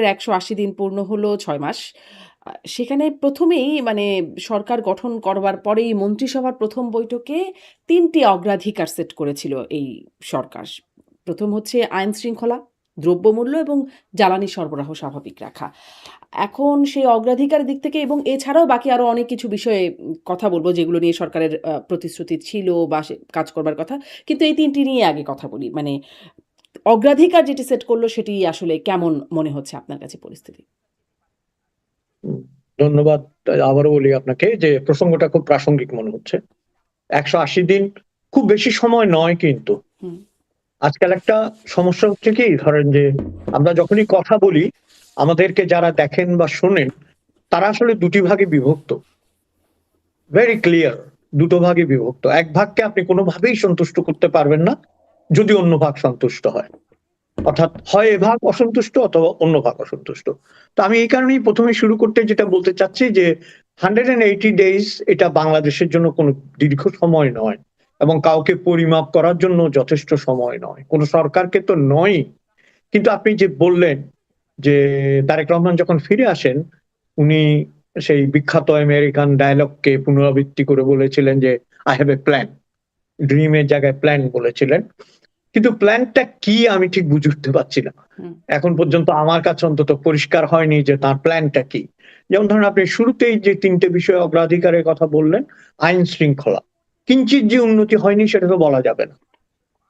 ১৮০ দিন পূর্ণ হলো ৬ মাস। সেখানে ১ম এই মানে সরকার গঠন করবার পরেই মন্ত্রিসভার ১ম বৈঠকে ৩ টি অগ্রাধিকার সেট করেছিল এই সরকার। ১ম হচ্ছে আইন শৃঙ্খলা, দ্রব্যমূল্য এবং জ্বালানি সরবরাহ স্বাভাবিক রাখা। এখন সেই অগ্রাধিকারের দিক থেকে এবং এছাড়াও বাকি আরো অনেক কিছু বিষয়ে কথা বলব যেগুলো নিয়ে সরকারের প্রতিশ্রুতি ছিল বা কাজ করবার কথা। কিন্তু এই ৩ টি নিয়ে আগে কথা বলি। মানে অগ্রাধিকার যেটি সেট করলো সেটি আসলে কেমন মনে হচ্ছে আপনার কাছে পরিস্থিতি? ধন্যবাদ। আবারও বলি আপনাকে যে প্রসঙ্গটা খুব প্রাসঙ্গিক মনে হচ্ছে। ১৮০ দিন খুব বেশি সময় নয় কিন্তু। হুম, আজকাল একটা সমস্যা হচ্ছে কি, ধরেন যে আমরা যখনই কথা বলি আমাদেরকে যারা দেখেন বা শোনেন তারা আসলে দুটি ভাগে বিভক্ত। ভেরি ক্লিয়ার, দুটো ভাগে বিভক্ত। এক ভাগকে আপনি কোনোভাবেই সন্তুষ্ট করতে পারবেন না যদি অন্য ভাগ সন্তুষ্ট হয়। অর্থাৎ হয় এ ভাগ অসন্তুষ্ট অথবা অন্য ভাগ অসন্তুষ্ট। তো আমি এই কারণেই প্রথমে শুরু করতে যেটা বলতে চাচ্ছি যে 180 ডেজ এটা বাংলাদেশের জন্য কোনো দীর্ঘ সময় নয় এবং কাউকে পরিমাপ করার জন্য যথেষ্ট সময় নয়, কোনো সরকারকে তো নয়। কিন্তু আপনি যে বললেন যে তারেক রহমান যখন ফিরে আসেন উনি সেই বিখ্যাত আমেরিকান ডায়লগকে পুনরাবৃত্তি করে বলেছিলেন যে আই হ্যাভ এ প্ল্যান, ড্রিমের জায়গায় প্ল্যান বলেছিলেন। কিন্তু প্ল্যানটা কি আমি ঠিক বুঝে উঠতে পারছি না। হুম, এখন পর্যন্ত আমার কাছে অন্তত পরিষ্কার হয়নি যে তার প্ল্যানটা কি। যেমন ধরুন আপনি শুরুতেই যে ৩টে বিষয়ে অগ্রাধিকারের কথা বললেন, আইন শৃঙ্খলা কিঞ্চিত যে উন্নতি হয়নি সেটা তো বলা যাবে না।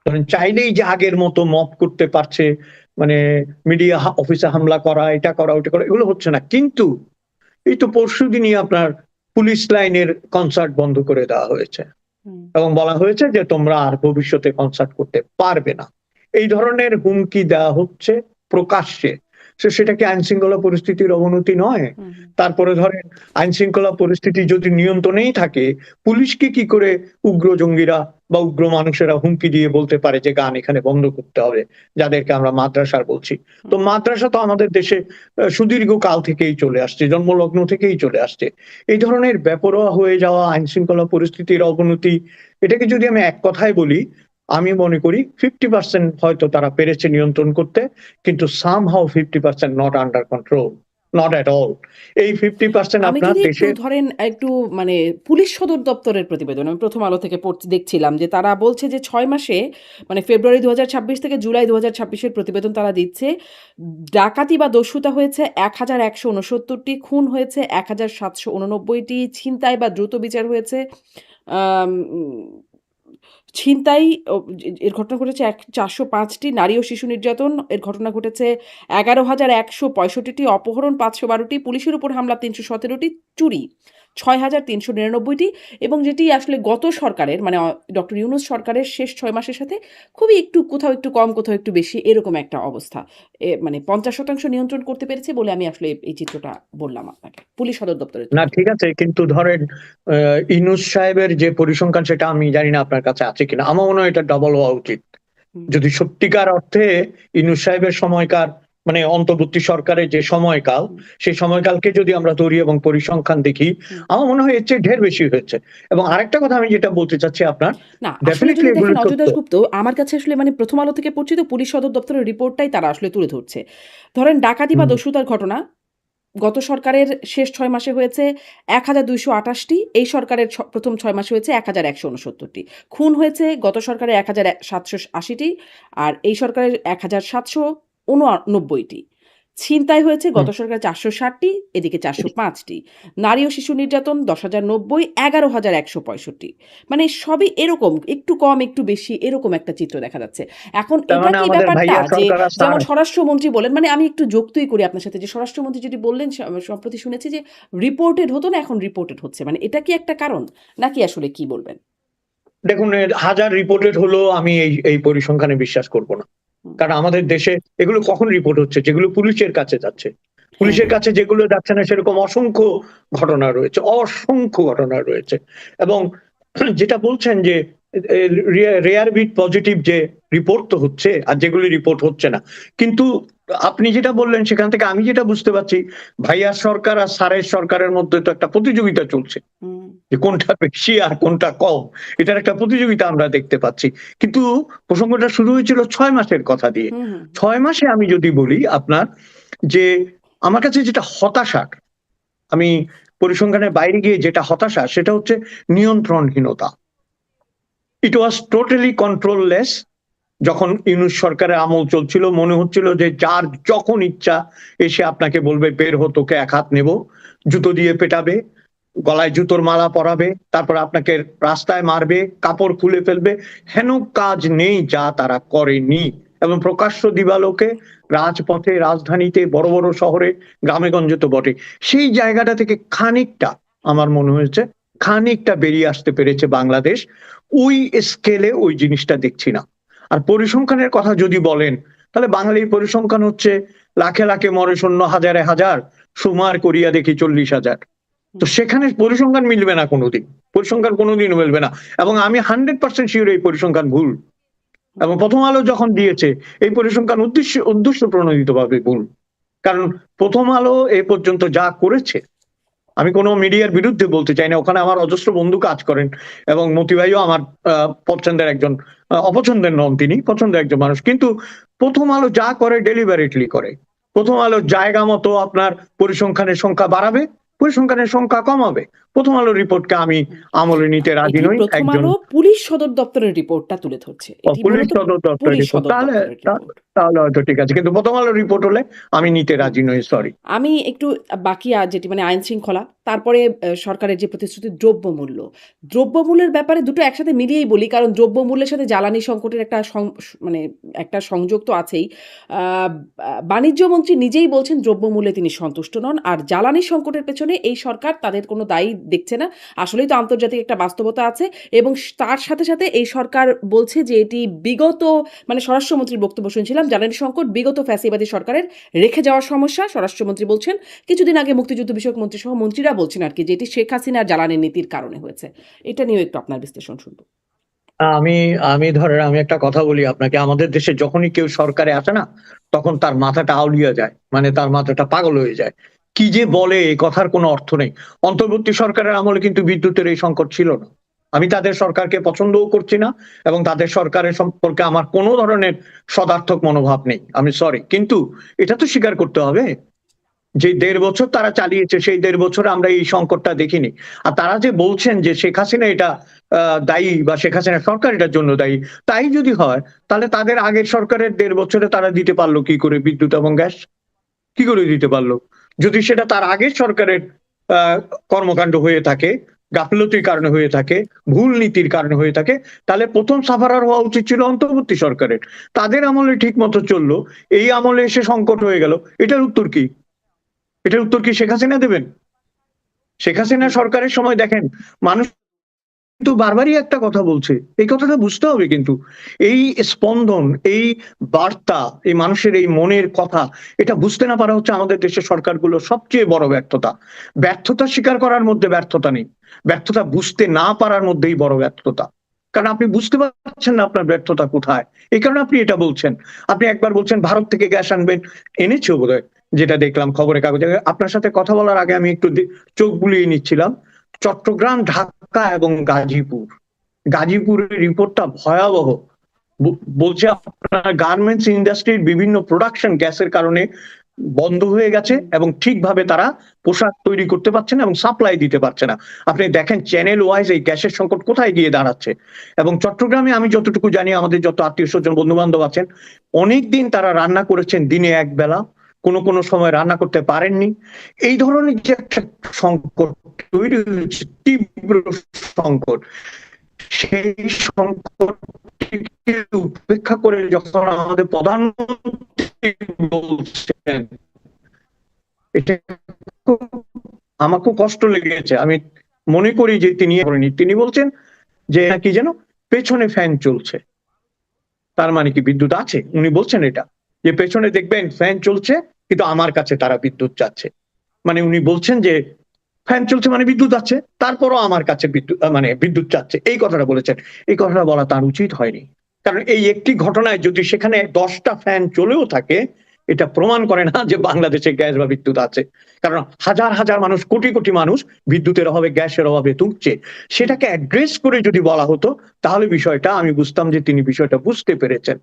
ধরেন চাইলেই যে আগের মতো মপ করতে পারছে, মানে মিডিয়া অফিসে হামলা করা, এটা করা ওটা করা, এগুলো হচ্ছে না। কিন্তু এই তো পরশুদিনই আপনার পুলিশ লাইনের কনসার্ট বন্ধ করে দেওয়া হয়েছে হুম। এবং বলা হয়েছে যে তোমরা আর ভবিষ্যতে কনসার্ট করতে পারবে না। এই ধরনের হুমকি দেওয়া হচ্ছে প্রকাশ্যে। সেটা কি আইন শৃঙ্খলা পরিস্থিতির অবনতি নয়? হুম, হুম। তারপরে ধরেন আইন শৃঙ্খলা পরিস্থিতি যদি নিয়ন্ত্রণেই থাকে, পুলিশকে কি করে উগ্র জঙ্গিরা বা উগ্র মানুষেরা হুমকি দিয়ে বলতে পারে যে গান এখানে বন্ধ করতে হবে, যাদেরকে আমরা মাদ্রাসার বলছি। তো মাদ্রাসা তো আমাদের দেশে সুদীর্ঘ কাল থেকেই চলে আসছে, জন্মলগ্ন থেকেই চলে আসছে। এই ধরনের বেপরোয়া হয়ে যাওয়া আইন শৃঙ্খলা পরিস্থিতির অবনতি, এটাকে যদি আমি এক কথায় বলি, আমি মনে করি 50% হয়তো তারা পেরেছে নিয়ন্ত্রণ করতে, কিন্তু somehow 50% not under control, not at all. এই 50% আমি আপনার যদি একটু দেশের ধরেন একটু মানে পুলিশ সদর দপ্তরের প্রতিবেদন আমি প্রথম আলো থেকে দেখছিলাম যে তারা বলছে যে ৬ মাসে মানে ফেব্রুয়ারি ২০২৬ থেকে জুলাই ২০২৬ এর প্রতিবেদন তারা দিচ্ছে। ডাকাতি বা দস্যুতা হয়েছে ১,১৬৯টি, খুন হয়েছে ১,৭৮৯টি, ছিনতাই বা দ্রুত বিচার হয়েছে আম উম ছিনতাই এর ঘটনা ঘটেছে ৪০৫টি, নারী ও শিশু নির্যাতন এর ঘটনা ঘটেছে ১১,১৬৫টি, অপহরণ ৫১২টি, পুলিশের উপর হামলা ৩১৭টি, চুরি ৬,৩৯৯টি এবং যেটি আসলে গত সরকারের মানে ডক্টর ইউনূস সরকারের শেষ ৬ মাসের সাথে খুবই একটু কোথাও একটু কম, কোথাও একটু বেশি এরকম একটা অবস্থা। মানে ৫০% নিয়ন্ত্রণ করতে পেরেছে বলে আমি আসলে এই চিত্রটা বললাম আপনাকে। পুলিশ সদর দপ্তরের না তথ্য। ঠিক আছে, কিন্তু ধরেন ইউনূস সাহেবের যে পরিসংখ্যান সেটা আমি জানি না আপনার কাছে আছে কিনা, আমার মনে হয় এটা ডবল হওয়া উচিত। হুম, যদি সত্যিকার অর্থে ইউনূস সাহেবের সময়কার, মানে অন্তর্বর্তী সরকারের যে সময়কাল, হুম, সেই সময়কালকে যদি আমরা ধরি এবং পরিসংখ্যান দেখি, হুম। আমার মনে হয় এর চেয়ে ঢের বেশি হয়েছে। এবং আরেকটা কথা আমি যেটা বলতে চাচ্ছি আপনার, না, আসলে ডেফিনিটলি যদি এগুলো দেখেন অজয় সত্য। দাশগুপ্ত আমার কাছে আসলে মানে প্রথম আলো থেকে পড়ছি তো পুলিশ সদর দপ্তরের রিপোর্টটাই তারা আসলে তুলে ধরছে। ধরেন ডাকাতি বা হুম, দস্যুতার ঘটনা গত সরকারের শেষ ৬ মাসে হয়েছে ১,২২৮টি, এই সরকারের প্রথম ৬ মাসে হয়েছে ১,১৬৯টি। খুন হয়েছে গত সরকারের ১,৭৮০টি আর এই সরকারের ১,৭৮৯টি। ছিনতাই হয়েছে হুম। গত সরকারের ৪৬০টি, এদিকে ৪০৫টি। নারী ও শিশু নির্যাতন ১০,০৯০, ১১,১৬৫। মানে সবই এরকম একটু কম একটু বেশি এরকম একটা চিত্র দেখা যাচ্ছে। এখন তার এটা মানে কি আমাদের ব্যাপারটা ভাইয়া যে সরকার আর যেমন স্যার। স্বরাষ্ট্রমন্ত্রী বলেন মানে আমি একটু যুক্তই করি আপনার সাথে যে স্বরাষ্ট্রমন্ত্রী যেটি বললেন সম্প্রতি শুনেছি যে রিপোর্টেড হতো না এখন রিপোর্টেড হচ্ছে। মানে এটা কি একটা কারণ? নাকি আসলে কি বলবেন? দেখুন, হাজার রিপোর্টেড হলো আমি এই এই পরিসংখ্যানে বিশ্বাস করব না। হুম। কারণ আমাদের দেশে এগুলো কখন রিপোর্ট হচ্ছে? যেগুলো পুলিশের কাছে যাচ্ছে। হ্যাঁ, পুলিশের হ্যাঁ। কাছে যেগুলো যাচ্ছে না সেরকম অসংখ্য ঘটনা রয়েছে, অসংখ্য ঘটনা রয়েছে। এবং যেটা বলছেন যে রেয়ার বিট পজিটিভ যে রিপোর্ট তো হচ্ছে আর যেগুলি রিপোর্ট হচ্ছে না। কিন্তু আপনি যেটা বললেন সেখান থেকে আমি যেটা বুঝতে পারছি, ভাইয়ার সরকার আর স্যারের সরকারের মধ্যে তো একটা প্রতিযোগিতা চলছে। হুম, যে কোনটা বেশি আর কোনটা কম, এটার একটা প্রতিযোগিতা আমরা দেখতে পাচ্ছি। কিন্তু প্রসঙ্গটা শুরু হয়েছিল ৬ মাসের কথা দিয়ে। হুম, হুম, ৬ মাসে আমি যদি বলি আপনার যে আমার কাছে যেটা হতাশার, আমি পরিসংখ্যানের বাইরে গিয়ে যেটা হতাশা সেটা হচ্ছে নিয়ন্ত্রণহীনতা। ইট ওয়াজ টোটালি কন্ট্রোললেস। যখন ইউনূস সরকারের আমল চলছিল মনে হচ্ছিল যে যার যখন ইচ্ছা এসে আপনাকে বলবে বের হো, তোকে এক হাত নেব, জুতো দিয়ে পেটাবে, গলায় জুতোর মালা পরাবে, তারপর আপনাকে রাস্তায় মারবে, কাপড় খুলে ফেলবে। হেন কাজ নেই যা তারা করেনি, এবং প্রকাশ্য দিবালোকে রাজপথে, রাজধানীতে, বড় বড় শহরে, গ্রামেগঞ্জে তো বটে। সেই জায়গাটা থেকে খানিকটা আমার মনে হয়েছে খানিকটা বেরিয়ে আসতে পেরেছে বাংলাদেশ। ওই স্কেলে ওই জিনিসটা দেখছি না। আর পরিসংখ্যানের কথা যদি বলেন, তাহলে বাঙালির পরিসংখ্যান হচ্ছে লাখে লাখে মরে শূন্য, হাজারে হাজার সুমার করিয়া দেখি 40,000। তো সেখানে পরিসংখ্যান মিলবে না কোনোদিন, পরিসংখ্যান কোনোদিন মিলবে না। এবং আমি 100% শিওর এই পরিসংখ্যান ভুল। এবং প্রথম আলো যখন দিয়েছে এই পরিসংখ্যান উদ্দেশ্য প্রণোদিত ভাবে ভুল। কারণ প্রথম আলো এ পর্যন্ত যা করেছে, আমি কোনো মিডিয়ার বিরুদ্ধে বলতে চাই না, ওখানে আমার অজস্র বন্ধু কাজ করেন, এবং মতি ভাইও আমার পছন্দের একজন, অপছন্দের নন তিনি, পছন্দের একজন মানুষ। কিন্তু প্রথম আলো যা করে ডেলিভারেটলি করে। প্রথম আলো জায়গা মতো আপনার পরিসংখ্যানের সংখ্যা বাড়াবে, পরিসংখ্যানের সংখ্যা কমাবে। প্রথম আলোর রিপোর্টকে আমি আমলে নিতে রাজি এটি নই। প্রথম একজন আলো পুলিশ সদর দপ্তরের রিপোর্টটা তুলে ধরছে, এটি পুলিশ মূলত সদর দপ্তরের পুলিশ রিপোর্ট, সদর তাহলে দপ্তরের রিপোর্ট। তাহলে হয়তো ঠিক আছে, কিন্তু প্রথম আলোর রিপোর্ট হলে আমি নিতে রাজি নই, সরি। আমি একটু বাকি যেটি মানে আইন শৃঙ্খলা, তারপরে সরকারের যে প্রতিশ্রুতি দ্রব্যমূল্যের ব্যাপারে দুটো একসাথে মিলিয়েই বলি, কারণ দ্রব্যমূল্যের সাথে জ্বালানি সংকটের একটা মানে একটা সংযোগ তো আছেই। বাণিজ্য মন্ত্রী নিজেই বলছেন দ্রব্যমূল্যে তিনি সন্তুষ্ট নন, আর জ্বালানি সংকটের পেছনে এই সরকার তাদের কোনো দায়ী দেখছে না। আসলেই তো আন্তর্জাতিক একটা বাস্তবতা আছে, এবং তার সাথে সাথে এই সরকার বলছে যে এটি বিগত, মানে স্বরাষ্ট্রমন্ত্রীর বক্তব্য শুনছিলাম, জ্বালানি সংকট বিগত ফ্যাসিবাদী সরকারের রেখে যাওয়ার সমস্যা। স্বরাষ্ট্রমন্ত্রী বলছেন, কিছুদিন আগে মুক্তিযুদ্ধ বিষয়ক মন্ত্রী সহ মন্ত্রীরা বলছেন আর কি, যে এটি শেখ হাসিনার জ্বালানি নীতির কারণে হয়েছে। এটা নিয়েও একটু আপনার বিশ্লেষণ শুনবো। আমি আমি ধরেন আমি একটা কথা বলি আপনাকে, আমাদের দেশে যখনই কেউ সরকারে আসে না, তখন তার মাথাটা আউলিয়া যায়, মানে তার মাথাটা পাগল হয়ে যায়। কি যে বলে, এই কথার কোনো অর্থ নেই। অন্তর্বর্তী সরকারের আমলে কিন্তু বিদ্যুতের এই সংকট ছিল না। আমি তাদের সরকারকে পছন্দও করছি না, এবং তাদের সরকারের সম্পর্কে আমার কোনো ধরনের সদার্থক মনোভাব নেই, আমি সরি। কিন্তু এটা তো স্বীকার করতে হবে যে 1.5 বছর তারা চালিয়েছে, সেই 1.5 বছরে আমরা এই সংকটটা দেখিনি। আর তারা যে বলছেন যে শেখ হাসিনা এটা দায়ী, বা শেখ হাসিনা সরকার এটার জন্য দায়ী, তাই যদি হয় তাহলে তাদের আগের সরকারের 1.5 বছরে তারা দিতে পারলো কি করে বিদ্যুৎ এবং গ্যাস? কি করে দিতে পারলো? যদি সেটা তার আগের সরকারের কর্মকাণ্ড হয়ে থাকে, গাফিলতির কারণে হয়ে থাকে, ভুল নীতির কারণে হয়ে থাকে, তাহলে প্রথম সাফারার হওয়া উচিত ছিল অন্তর্বর্তী সরকারের। তাদের আমলে ঠিক মতো চললো, এই আমলে এসে সংকট হয়ে গেল। এটার উত্তর কি? এটার উত্তর কি শেখ হাসিনা দেবেন? শেখ হাসিনা সরকারের সময় দেখেন, মানুষ কিন্তু বারবারই একটা কথা বলছে, এই কথাটা বুঝতে হবে। কিন্তু এই স্পন্দন, এই বার্তা, এই মানুষের এই মনের কথা, এটা বুঝতে না পারা হচ্ছে আমাদের দেশের সরকারগুলোর সবচেয়ে বড় ব্যর্থতা। ব্যর্থতা স্বীকার করার মধ্যে ব্যর্থতা নেই, ব্যর্থতা বুঝতে না পারার মধ্যেই বড় ব্যর্থতা। কারণ আপনি বুঝতে পারছেন না আপনার ব্যর্থতা কোথায়, এই কারণে আপনি এটা বলছেন। আপনি একবার বলছেন ভারত থেকে গ্যাস আনবেন, এনেছেও বোধহয়, যেটা দেখলাম খবরের কাগজে। আপনার সাথে কথা বলার আগে আমি একটু চোখ বুলিয়ে নিচ্ছিলাম। চট্টগ্রাম, ঢাকা এবং গাজীপুরের রিপোর্টটা ভয়াবহ। বলছে আপনার গার্মেন্টস ইন্ডাস্ট্রির বিভিন্ন প্রোডাকশন গ্যাসের কারণে বন্ধ হয়ে গেছে, এবং ঠিকভাবে তারা পোশাক তৈরি করতে পারছে না এবং সাপ্লাই দিতে পারছে না। আপনি দেখেন চ্যানেল ওয়াইজ এই গ্যাসের সংকট কোথায় গিয়ে দাঁড়াচ্ছে। এবং চট্টগ্রামে আমি যতটুকু জানি, আমাদের যত আত্মীয় স্বজন বন্ধু বান্ধব আছেন, অনেকদিন তারা রান্না করেছেন দিনে এক বেলা, কোনো কোনো সময় রান্না করতে পারেননি। এই ধরনের যে একটা সংকট তৈরি হয়েছে, তীব্র সংকট, সেই সংকটকে উপেক্ষা করে যখন আমাদের প্রধানমন্ত্রী বলছেন, এটা আমাকেও কষ্ট লেগেছে। আমি মনে করি যে তিনি বলছেন যে কি যেন পেছনে ফ্যান চলছে, তার মানে কি বিদ্যুৎ আছে? উনি বলছেন এটা, যে পেছনে দেখবেন ফ্যান চলছে কিন্তু আমার কাছে তারা বিদ্যুৎ চাচ্ছে। মানে উনি বলছেন যে ফ্যান চলছে মানে বিদ্যুৎ আছে, তারপরও আমার কাছে বিদ্যুৎ চাচ্ছে, এই কথাটা বলেছেন। এই কথাটা বলা তার উচিত হয়নি, কারণ এই একটি ঘটনায় যদি সেখানে 10টা ফ্যান চলেও থাকে, এটা প্রমাণ করে না যে বাংলাদেশে গ্যাস বা বিদ্যুৎ আছে। কারণ হাজার হাজার মানুষ, কোটি কোটি মানুষ বিদ্যুতের অভাবে, গ্যাসের অভাবে তুকছে। সেটাকে অ্যাড্রেস করে যদি বলা হতো, তাহলে বিষয়টা আমি বুঝতাম যে তিনি বিষয়টা বুঝতে পেরেছেন।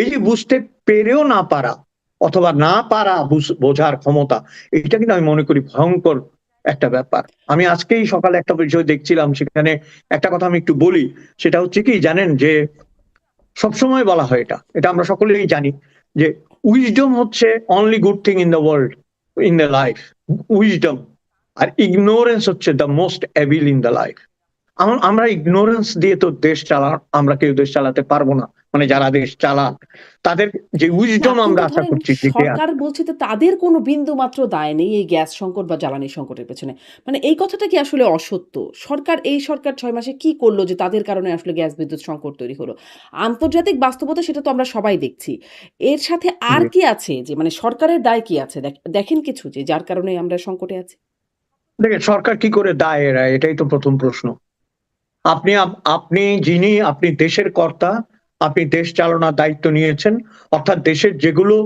এই যে বুঝতে পেরেও না পারা, অথবা না পারা বোঝার ক্ষমতা, এটা কিন্তু আমি মনে করি ভয়ঙ্কর একটা ব্যাপার। আমি আজকেই সকালে একটা বিষয় দেখছিলাম, সেখানে একটা কথা আমি একটু বলি। সেটা হচ্ছে কি জানেন, যে সবসময় বলা হয়, এটা এটা আমরা সকলেই জানি, যে উইজডম হচ্ছে only good thing in the world, in the life, wisdom. আর ইগনোরেন্স হচ্ছে the most evil in the life. আমরা ইগনোরেন্স দিয়ে তো আমরা কেউ দেশ চালাতে পারবো না। মানে যারা দেশ চালান, তাদের যে না, উইজডম আমরা কিন্তু আশা ধরেন করছি যে সরকার বলছে যে তাদের কোনো বিন্দু মাত্র দায় নেই এই গ্যাস সংকট বা জ্বালানি সংকটের পেছনে। মানে এই কথাটা কি আসলে অসত্য? সরকার ৬ মাসে কি করলো যে তাদের কারণে আসলে গ্যাস বিদ্যুৎ সংকট তৈরি হলো? আন্তর্জাতিক বাস্তবতা সেটা তো আমরা সবাই দেখছি। এর সাথে আর জি। কি আছে যে মানে সরকারের দায় কি আছে? দেখেন কিছু যে যার কারণে আমরা সংকটে আছি? দেখেন সরকার কি করে দায় এড়ায়, এটাই তো প্রথম প্রশ্ন। আপনি দেশের কর্তা, আপনি দেশ চালানোর দায়িত্ব নিয়েছেন, অর্থাৎ দেশের যেগুলো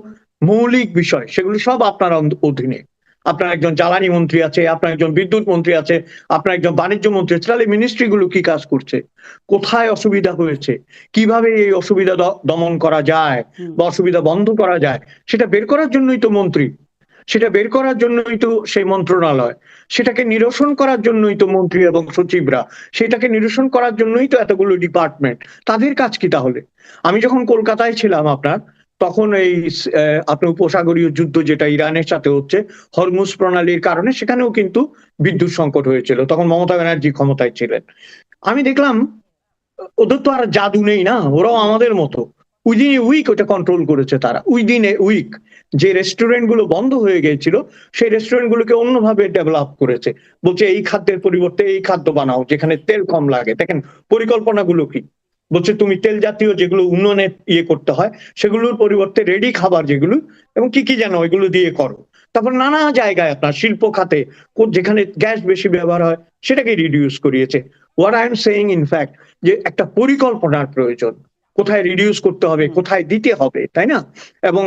মৌলিক বিষয় সেগুলো সব আপনার অধীনে। আপনার একজন জ্বালানি মন্ত্রী আছে, আপনার একজন বিদ্যুৎ মন্ত্রী আছে, আপনার একজন বাণিজ্য মন্ত্রী আছে। তাহলে মিনিস্ট্রি গুলো কি কাজ করছে, কোথায় অসুবিধা হয়েছে, কিভাবে এই অসুবিধা দমন করা যায় হুম। বা অসুবিধা বন্ধ করা যায়, সেটা বের করার জন্যই তো মন্ত্রী, সেটা বের করার জন্যই তো সেই মন্ত্রণালয়, সেটাকে নিরসন করার জন্যই তো মন্ত্রী এবং সচিবরা, সেটাকে নিরসন করার জন্যই তো এতগুলো ডিপার্টমেন্ট। তাদের কাজ কি তাহলে? আমি যখন কলকাতায় ছিলাম আপনার, তখন এই আপনার উপসাগরীয় যুদ্ধ যেটা ইরানের সাথে হচ্ছে, হরমুজ প্রণালীর কারণে সেখানেও কিন্তু বিদ্যুৎ সংকট হয়েছিল, তখন মমতা ব্যানার্জি ক্ষমতায় ছিলেন। আমি দেখলাম ওদের তো আর জাদু নেই না, ওরাও আমাদের মতো উইদিন এ উইক ওটা কন্ট্রোল করেছে তারা, উইদিন এ উইক। যে রেস্টুরেন্ট গুলো বন্ধ হয়ে গিয়েছিল, সেই রেস্টুরেন্ট গুলোকে অন্যভাবে ডেভেলপ করেছে, বলছে এই খাদ্যের পরিবর্তে এই খাদ্য বানাও যেখানে তেল কম লাগে। দেখেন পরিকল্পনাগুলো কি, বলছে তুমি তেল জাতীয় যেগুলো উন্নয়নে ইয়ে করতে হয় সেগুলোর পরিবর্তে রেডি খাবার যেগুলো, এবং কি কি যেন ওইগুলো দিয়ে করো। তারপর নানা জায়গায় আপনার শিল্প খাতে যেখানে গ্যাস বেশি ব্যবহার হয় সেটাকে রিডিউস করিয়েছে। What I am saying in fact, যে একটা পরিকল্পনার প্রয়োজন, কোথায় রিডিউস করতে হবে, হুম। কোথায় দিতে হবে, তাই না? এবং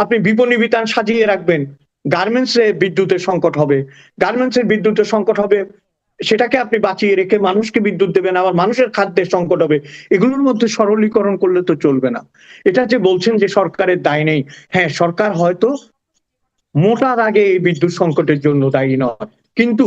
আপনি বিপণী বিতান সাজিয়ে রাখবেন, গার্মেন্টস এ বিদ্যুতের সংকট হবে, গার্মেন্টস এর বিদ্যুতের সংকট হবে, সেটাকে আপনি বাঁচিয়ে রেখে মানুষকে বিদ্যুৎ দেবেন, আবার মানুষের খাদ্যের সংকট হবে। এগুলোর মধ্যে সরলীকরণ করলে তো চলবে না। এটা যে বলছেন যে সরকারের দায় নেই, হ্যাঁ সরকার হয়তো মোটার আগে এই বিদ্যুৎ সংকটের জন্য দায়ী নয়, কিন্তু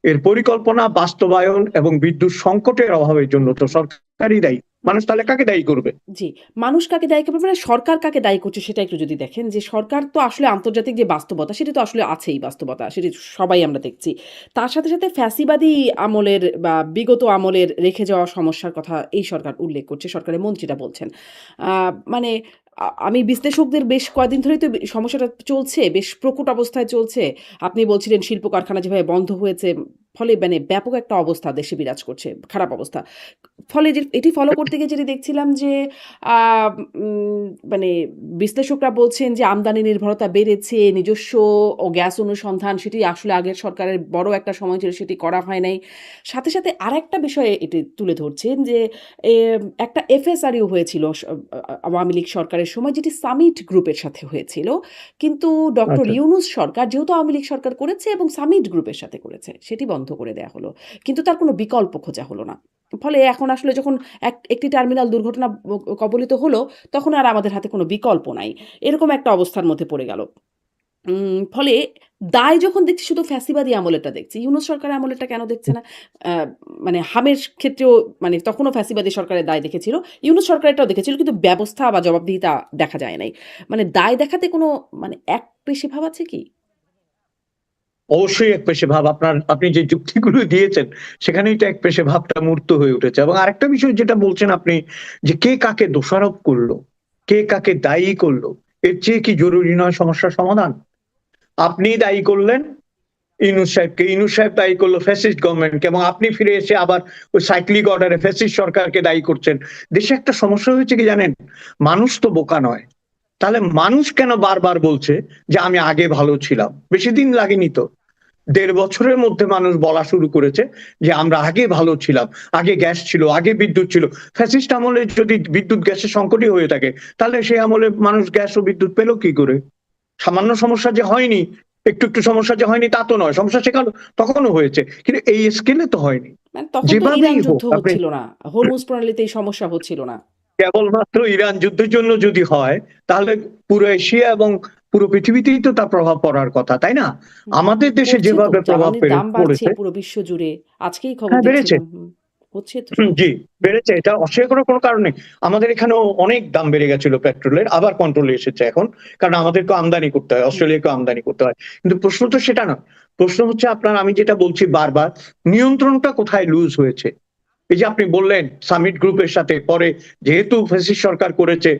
এর পরিকল্পনা বাস্তবায়ন এবং বিদ্যুৎ সংকটের অভাবের জন্য তো সরকারই দায়ী। মানুষ তাহলে কাকে দায়ী করবে? জি, মানুষ কাকে দায়ী করবে মানে সরকার কাকে দায়ী করছে সেটা একটু যদি দেখেন যে সরকার তো আসলে আন্তর্জাতিক যে বাস্তবতা সেটা তো আসলে আছেই বাস্তবতা সেটি সবাই আমরা দেখছি। তার সাথে ফ্যাসিবাদী আমলের বা বিগত আমলের রেখে যাওয়া সমস্যার কথা এই সরকার উল্লেখ করছে, সরকারের মন্ত্রীরা বলছেন। মানে আমি বিশ্লেষকদের বেশ কয়েকদিন ধরেই তো সমস্যাটা চলছে, বেশ প্রকট অবস্থায় চলছে। আপনি বলছিলেন শিল্প কারখানা যেভাবে বন্ধ হয়েছে, ফলে মানে ব্যাপক একটা অবস্থা দেশে বিরাজ করছে, খারাপ অবস্থা। ফলে এটি ফলো করতে গিয়ে যেটি দেখছিলাম যে আ মানে বিশ্লেষকরা বলছেন যে আমদানি নির্ভরতা বেড়েছে, নিজস্ব গ্যাস অনুসন্ধান সেটি আসলে আগের সরকারের বড় একটা সময় ছিল সেটি করা হয় নাই। সাথে আরেকটা বিষয় এটি তুলে ধরছেন যে একটা এফএসআরইউ হয়েছিল আওয়ামী লীগ সরকারের সময় যেটি সামিট গ্রুপের সাথে হয়েছিল। কিন্তু ডক্টর আচ্ছা, ইউনূস সরকার যেহেতু আওয়ামী লীগ সরকার করেছে এবং সামিট গ্রুপের সাথে করেছে, সেটি বন্ধ করে দেয়া হলো। কিন্তু তার কোনো বিকল্প খোঁজা হলো না। ফলে এখন আসলে যখন একটি টার্মিনাল দুর্ঘটনা কবলিত হলো, তখন আর আমাদের হাতে কোনো বিকল্প নাই। এরকম একটা অবস্থার মধ্যে পড়ে গেল। ফলে দায় যখন দেখছি শুধু ফ্যাসিবাদী আমলেরটা দেখছি। ইউনূস সরকারের আমলেরটা কেন দেখছে না? আ মানে হামের ক্ষেত্রেও মানে তখনও ফ্যাসিবাদী সরকারের দায় দেখেছিল। ইউনূস সরকারেরটাও দেখেছিল কিন্তু ব্যবস্থা বা জবাবদিহিতা দেখা যায় নাই। মানে দায় দেখাতে কোনো মানে একপেশে ভাব আছে কি? অবশ্যই একপেশে ভাব। আপনি যে যুক্তিগুলো দিয়েছেন সেখানেই তো একপেশে ভাবটা মূর্ত হয়ে উঠেছে। এবং আরেকটা বিষয় যেটা বলছেন আপনি, যে কে কাকে দোষারোপ করলো, কে কাকে দায়ী করলো, এর চেয়ে কি জরুরি নয় সমস্যার সমাধান? আপনি দায়ী করলেন ইউনূস সাহেবকে, ইউনূস সাহেব দায়ী করলো ফ্যাসিস্ট গভর্নমেন্টকে, এবং আপনি ফিরে এসে আবার ওই সাইক্লিক অর্ডারে ফ্যাসিস্ট সরকারকে দায়ী করছেন। দেশে একটা সমস্যা হয়েছে কি জানেন, মানুষ তো বোকা নয়। তাহলে মানুষ কেন বারবার বলছে যে আমি আগে ভালো ছিলাম? বেশি দিন লাগেনি তো, ১.৫ বছরের মধ্যে মানুষ বলা শুরু করেছে যে আমরা আগে ভালো ছিলাম, আগে গ্যাস ছিল, আগে বিদ্যুৎ ছিল। ফ্যাসিস্ট আমলে যদি বিদ্যুৎ গ্যাসের সংকটই হয়ে থাকে, তাহলে সেই আমলে মানুষ গ্যাস ও বিদ্যুৎ পেল কি করে? সামান্য সমস্যা যে হয়নি, একটু একটু সমস্যা যে হয়নি তা তো নয়, সমস্যা সেখানে তখনও হয়েছে, কিন্তু এই স্কেলে তো হয়নি। মানে তখন তো ইরান যেভাবেই হোক যুদ্ধ আপনি হচ্ছিল না। হরমুজ প্রণালীতে এই সমস্যা হচ্ছিল না। কেবলমাত্র ইরান যুদ্ধের জন্য যদি হয়, তাহলে পুরো এশিয়া এবং পুরো পৃথিবীতেই তো তার প্রভাব পড়ার কথা, তাই না? হুম, আমাদের দেশে পড়ছে তো। যেভাবে প্রভাব জ্বালানির দাম বাড়ছে পড়েছে, পুরো বিশ্ব জুড়ে। আজকেই খবর হ্যাঁ বেড়েছে। দেখছিলাম। হচ্ছে তো জি, সমস্যা। বেড়েছে। এটা অস্বীকার করার কোনো কারণ নেই। আমাদের এখানেও অনেক দাম বেড়ে গেছিল পেট্রোলের। আবার কন্ট্রোলে এসেছে এখন। কারণ আমাদেরকেও আমদানি করতে হয়। হুম, অস্ট্রেলিয়াকেও আমদানি করতে হয়। কিন্তু প্রশ্ন তো সেটা নয়। প্রশ্ন হচ্ছে আপনার, আমি যেটা বলছি বারবার, নিয়ন্ত্রণটা কোথায় লুজ হয়েছে? এই যে আপনি বললেন সামিট গ্রুপের সাথে পরে যেহেতু ফ্যাসিস্ট সরকার করেছে,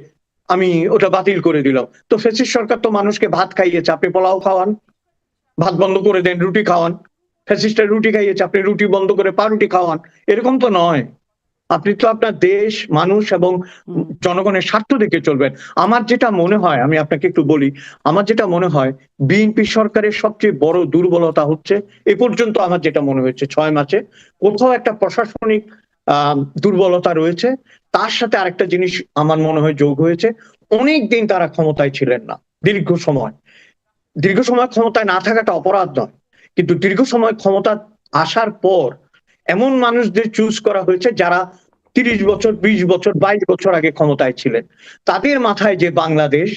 আমি ওটা বাতিল করে দিলাম। তো ফ্যাসিস্ট সরকার তো মানুষকে ভাত খাইয়েছে, আপনি পোলাও খাওয়ান, ভাত বন্ধ করে দেন, রুটি খাওয়ান। ফ্যাসিস্টরা রুটি খাইয়েছে, আপনি রুটি বন্ধ করে পাউরুটি খাওয়ান। এরকম তো নয়। আপনি তো আপনার দেশ, মানুষ এবং হুম, জনগণের স্বার্থ দেখে চলবেন। আমার যেটা মনে হয়, আমি আপনাকে একটু বলি, আমার যেটা মনে হয় বিএনপি সরকারের সবচেয়ে বড় দুর্বলতা হচ্ছে, এ পর্যন্ত আমার যেটা মনে হয়েছে ৬ মাসে, কোথাও একটা প্রশাসনিক দুর্বলতা রয়েছে। তার সাথে আরেকটা জিনিস আমার মনে হয় যোগ হয়েছে, অনেক দিন তারা ক্ষমতায় ছিলেন না, দীর্ঘ সময়। দীর্ঘ সময় ক্ষমতায় না থাকাটা অপরাধ নয়, কিন্তু দীর্ঘ সময় ক্ষমতা আসার পর এমন মানুষদের চুজ করা হয়েছে যারা ৩০ বছর, ২০ বছর, ২২ বছর আগে ক্ষমতায় ছিলেন। তাদের মাথায় যে বাংলাদেশ,